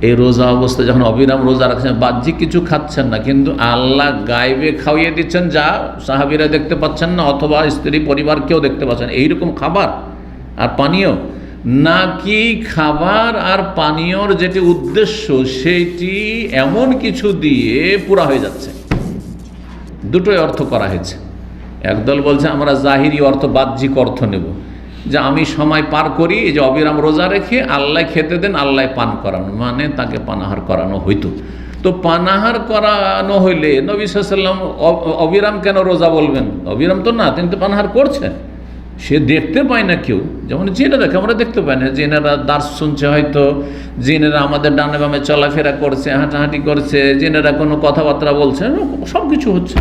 এই রোজা অবস্থায় যখন অবিরাম রোজা রাখছেন, বাহ্যিক কিছু খাচ্ছেন না, কিন্তু আল্লাহ গায়েবে খাওয়িয়ে দিচ্ছেন যা সাহাবীরা দেখতে পাচ্ছেন না, অথবা স্ত্রী পরিবার কেউ দেখতে পাচ্ছেন, এইরকম খাবার আর পানীয়, নাকি খাবার আর পানীয়র যেটি উদ্দেশ্য সেটি এমন কিছু দিয়ে পুরা হয়ে যাচ্ছে? দুটোই অর্থ করা হয়েছে। একদল বলছে আমরা জাহিরি অর্থ, বাহ্যিক অর্থ নেব, যে আমি সময় পার করি এই যে অবিরাম রোজা রেখে, আল্লাহ খেতে দেন, আল্লাহ পান করানো, মানে তাকে পানাহার করানো হইতো। তো পানাহার করানো হইলে নবী সাল্লাল্লাহু আলাইহি ওয়াসাল্লাম অবিরাম কেন রোজা বলবেন? অবিরাম তো না, তিনি তো পানাহার করছেন, সে দেখতে পায় না কেউ, যেমন জিনেরা, আমরা দেখতে পাই না, জিনেরা দার্স শুনছে, হয়তো জিনেরা আমাদের ডানে বামে চলাফেরা করছে, হাঁটাহাঁটি করছে, জিনেরা কোনো কথাবার্তা বলছে, সব কিছু হচ্ছে,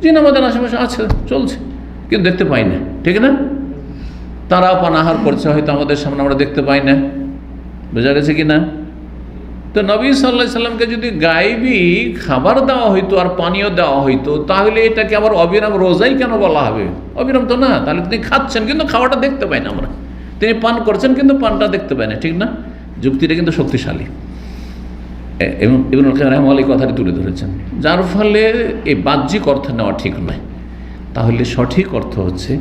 জিন আমাদের আশেপাশে আছে, চলছে, কিন্তু দেখতে পাই না, ঠিক না? তারাও পানাহার করছে, হয়তো আমাদের সামনে আমরা দেখতে পাই না, বোঝা গেছে কি না? তো নবী সাল্লাল্লাহু আলাইহি সাল্লামকে যদি গায়েবী খাবার দেওয়া হইতো আর পানীয় দেওয়া হইতো, তাহলে এটাকে আবার অবিরাম রোজাই কেন বলা হবে? অবিরাম তো না, তাহলে তিনি খাচ্ছেন কিন্তু খাওয়াটা দেখতে পাই না আমরা, তিনি পান করছেন কিন্তু পানটা দেখতে পাই না, ঠিক না? যুক্তিটা কিন্তু শক্তিশালী, এবং ইবনুল কাইয়িম রাহিমাহুল্লাহ কথাটি তুলে ধরেছেন, যার ফলে এই বাহ্যিক অর্থ নেওয়া ঠিক নয়। তাহলে সঠিক অর্থ হচ্ছে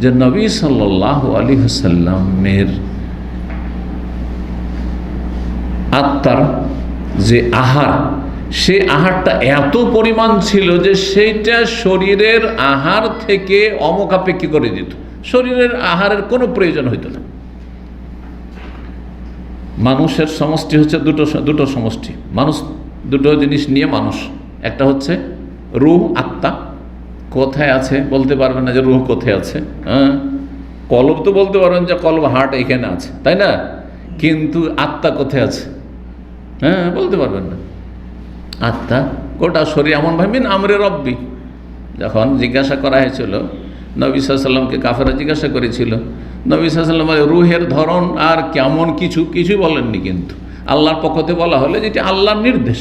যে নবী সাল্লাল্লাহু আলাইহি ওয়াসাল্লামের আত্মার যে আহার, সেই আহারটা এত পরিমাণ ছিল যে সেইটা শরীরের আহার থেকে অমুখাপেক্ষী করে দিত, শরীরের আহারের কোনো প্রয়োজন হইতো না। মানুষের সমষ্টি হচ্ছে দুটো সমষ্টি, মানুষ দুটো জিনিস নিয়ে মানুষ। একটা হচ্ছে রূহ, আত্মা। কোথায় আছে বলতে পারবেন না যে রূহ কোথায় আছে, হ্যাঁ। কলব তো বলতে পারবেন যে কলব, হার্ট এখানে আছে, তাই না? কিন্তু আত্মা কোথায় আছে, হ্যাঁ, বলতে পারবেন না। আত্মা গোটা শরীর এমন ভাবেন আমরে রব্বি। যখন জিজ্ঞাসা করা হয়েছিল নবী সাল্লাল্লাহু আলাইহি ওয়াসাল্লামকে, কাফেররা জিজ্ঞাসা করেছিল নবী সাল্লাল্লাহু আলাইহি ওয়াসাল্লাম রুহের ধরন আর কেমন কিছুই বলেননি, কিন্তু আল্লাহর পক্ষ থেকে বলা হলে যেটি আল্লাহর নির্দেশ,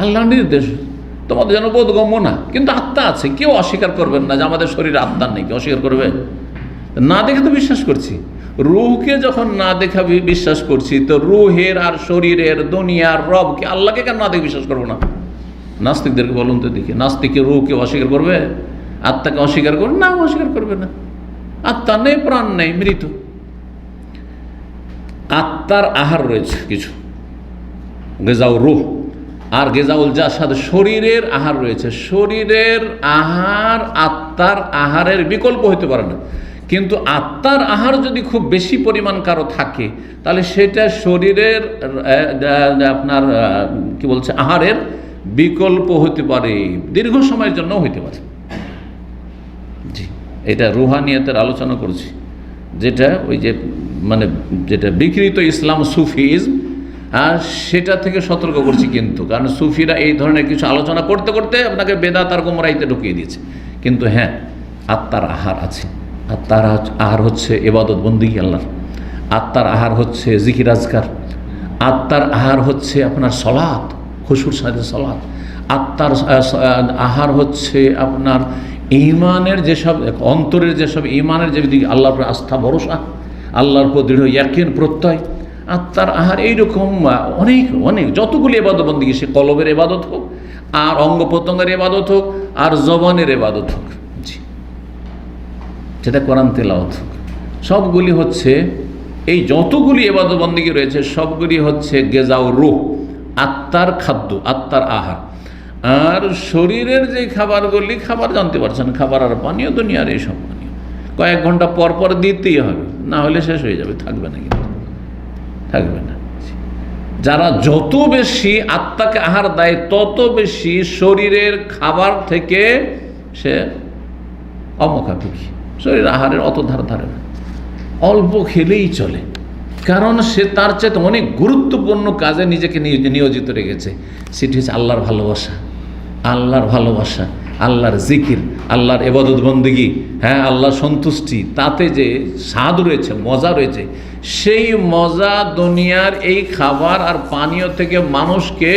আল্লাহর নির্দেশ, তোমাদের যেন বোধগম্য না, কিন্তু আত্মা আছে। কেউ অস্বীকার করবেন না যে আমাদের শরীরে আত্মা নেই, কেউ অস্বীকার করবে? না দেখে তো বিশ্বাস করছি। রুহকে যখন না দেখা বিশ্বাস করছি, তো রুহের আর শরীরের দুনিয়ার রবকে, আল্লাহকে কেন না দেখে বিশ্বাস করবো না? নাস্তিকদেরকে বলুন তো দেখি, নাস্তিককে রুহকে অস্বীকার করবে? আত্মাকে অস্বীকার করবে না? অস্বীকার করবে না। আত্মা নেই, প্রাণ নেই, মৃত। আত্মার আহার রয়েছে কিছু, গেজাউল রুহ আর গেজাউল জাসাদ, শরীরের আহার রয়েছে। শরীরের আহার আত্মার আহারের বিকল্প হতে পারে না, কিন্তু আত্মার আহার যদি খুব বেশি পরিমাণ কারো থাকে, তাহলে সেটা শরীরের আপনার কি বলছে আহারের বিকল্প হতে পারে, দীর্ঘ সময়ের জন্য হইতে পারে। জি, এটা রুহানিয়তের আলোচনা করছি, যেটা ওই যে মানে যেটা বিকৃত ইসলাম সুফিজম, আর সেটা থেকে সতর্ক করছি। কিন্তু কারণ সুফিরা এই ধরনের কিছু আলোচনা করতে করতে আপনাকে বেদাত আর গোমরাইতে ঢুকিয়ে দিয়েছে। কিন্তু হ্যাঁ, আত্মার আহার আছে। আত্মার আহার হচ্ছে ইবাদত বন্দেগী আল্লাহর, আত্মার আহার হচ্ছে জিকির আজকার, আত্মার আহার হচ্ছে আপনার সলাত, খুশুর সাথে সলাত, আত্মার আহার হচ্ছে আপনার ঈমানের যেসব অন্তরের যেসব ঈমানের যে দিকে আল্লাহর উপর আস্থা ভরসা, আল্লাহর উপর দৃঢ় ইয়াকিন প্রত্যয়, আত্মার আহার এইরকম অনেক অনেক যতগুলি ইবাদত বন্দেগী, সে কলবের ইবাদত হোক, আর অঙ্গ প্রত্যঙ্গের ইবাদত হোক, আর জবানের ইবাদত হোক, যেটা কোরআন তেলাওয়াত হোক, সবগুলি হচ্ছে এই যতগুলি ইবাদত বন্দেগী রয়েছে সবগুলি হচ্ছে গেজাউ রূহ, আত্মার খাদ্য, আত্মার আহার। আর শরীরের যে খাবারগুলি, খাবার জানতে পারছেন, খাবার আর পানীয়, দুনিয়ার এইসব পানীয় কয়েক ঘন্টা পর পর দিতেই হবে, না হলে শেষ হয়ে যাবে, থাকবে না, কিন্তু থাকবে না। যারা যত বেশি আত্মাকে আহার দেয়, তত বেশি শরীরের খাবার থেকে সে অমুখাপেক্ষী, শরীর আহারের অত ধারে না, অল্প খেলেই চলে। কারণ সে তার চেয়ে অনেক গুরুত্বপূর্ণ কাজে নিজেকে নিয়োজিত রেখেছে, সেটি হচ্ছে আল্লাহর ভালোবাসা, আল্লাহর ভালোবাসা, আল্লাহর জিকির, আল্লাহর ইবাদত বন্দেগী, হ্যাঁ, আল্লাহর সন্তুষ্টি। তাতে যে স্বাদ রয়েছে, মজা রয়েছে, সেই মজা দুনিয়ার এই খাবার আর পানীয় থেকে মানুষকে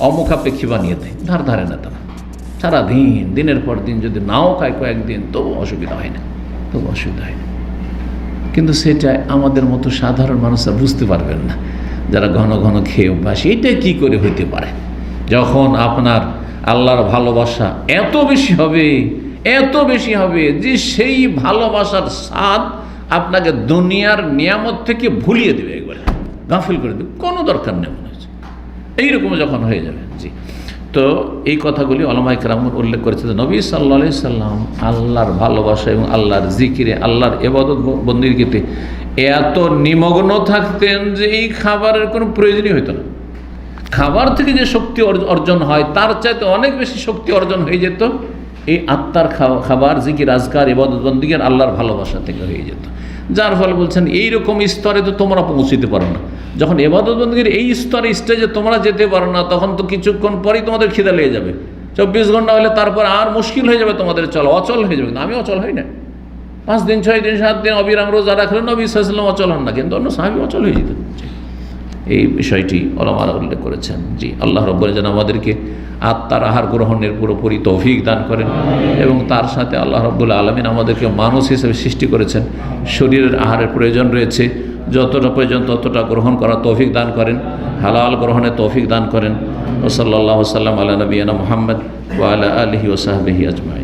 অমুখাপেক্ষী বানিয়ে দেয়, ধারে না তারা। সারাদিন, দিনের পর দিন যদি নাও খায় কয়েকদিন, তবু অসুবিধা হয় না, তবু অসুবিধা হয় না। কিন্তু সেটা আমাদের মতো সাধারণ মানুষরা বুঝতে পারবেন না, যারা ঘন ঘন খেয়ে অভ্যাস। এটা কী করে হইতে পারে? যখন আপনার আল্লাহর ভালোবাসা এত বেশি হবে, এত বেশি হবে যে সেই ভালোবাসার স্বাদ আপনাকে দুনিয়ার নিয়ামত থেকে ভুলিয়ে দেবে, একবারে গাফিল করে দেবে, কোনো দরকার নেই মনে হচ্ছে, এইরকম যখন হয়ে যাবে। জি, তো এই কথাগুলি উলামায়ে কেরাম উল্লেখ করেছে যে নবী সাল্লাল্লাহু আলাইহি সাল্লাম আল্লাহর ভালোবাসা এবং আল্লাহর জিকিরে, আল্লাহর ইবাদত বন্দেগীতে এত নিমগ্ন থাকতেন যে এই খাবারের কোনো প্রয়োজনই হতো না। খাবার থেকে যে শক্তি অর্জন হয়, তার চাইতে অনেক বেশি শক্তি অর্জন হয়ে যেত এই আত্মার খাবার, জিকির আজকার, ইবাদত বন্দেগী, আল্লাহর ভালোবাসা থেকে হয়ে যেত। যার ফলে বলছেন এইরকম স্তরে তো তোমরা পৌঁছতে পারো না। যখন ইবাদত বন্দেগীর এই স্তরে স্টেজে তোমরা যেতে পারো না, তখন তো কিছুক্ষণ পরেই তোমাদের খিদে লেগে যাবে। 24 ঘন্টা হলে তারপর আর মুশকিল হয়ে যাবে তোমাদের, চলো, অচল হয়ে যাবে। আমি অচল হই না, 5 দিন 6 দিন 7 দিন অবিরাম রোজা রাখলেন নবী সাল্লাল্লাহু আলাইহি ওয়াসাল্লাম অচল হন না, কিন্তু অন্য সাহাবী অচল হয়ে যেতেন। এই বিষয়টি উলামারা উল্লেখ করেছেন। জি, আল্লাহ রাব্বুল যেন আমাদেরকে আত্মার আহার গ্রহণের পুরোপুরি তৌফিক দান করেন, এবং তার সাথে আল্লাহ রাব্বুল আলামিন আমাদেরকে মানুষ হিসেবে সৃষ্টি করেছেন, শরীরের আহারের প্রয়োজন রয়েছে, যতটা প্রয়োজন ততটা গ্রহণ করার তৌফিক দান করেন, হালাল গ্রহণের তৌফিক দান করেন। ওয়া সাল্লাল্লাহু ওয়া সাল্লাম আলা নবিয়িনা মুহাম্মদ ওয়া আলা আলিহি ওয়া সাহবিহি আজমাইন।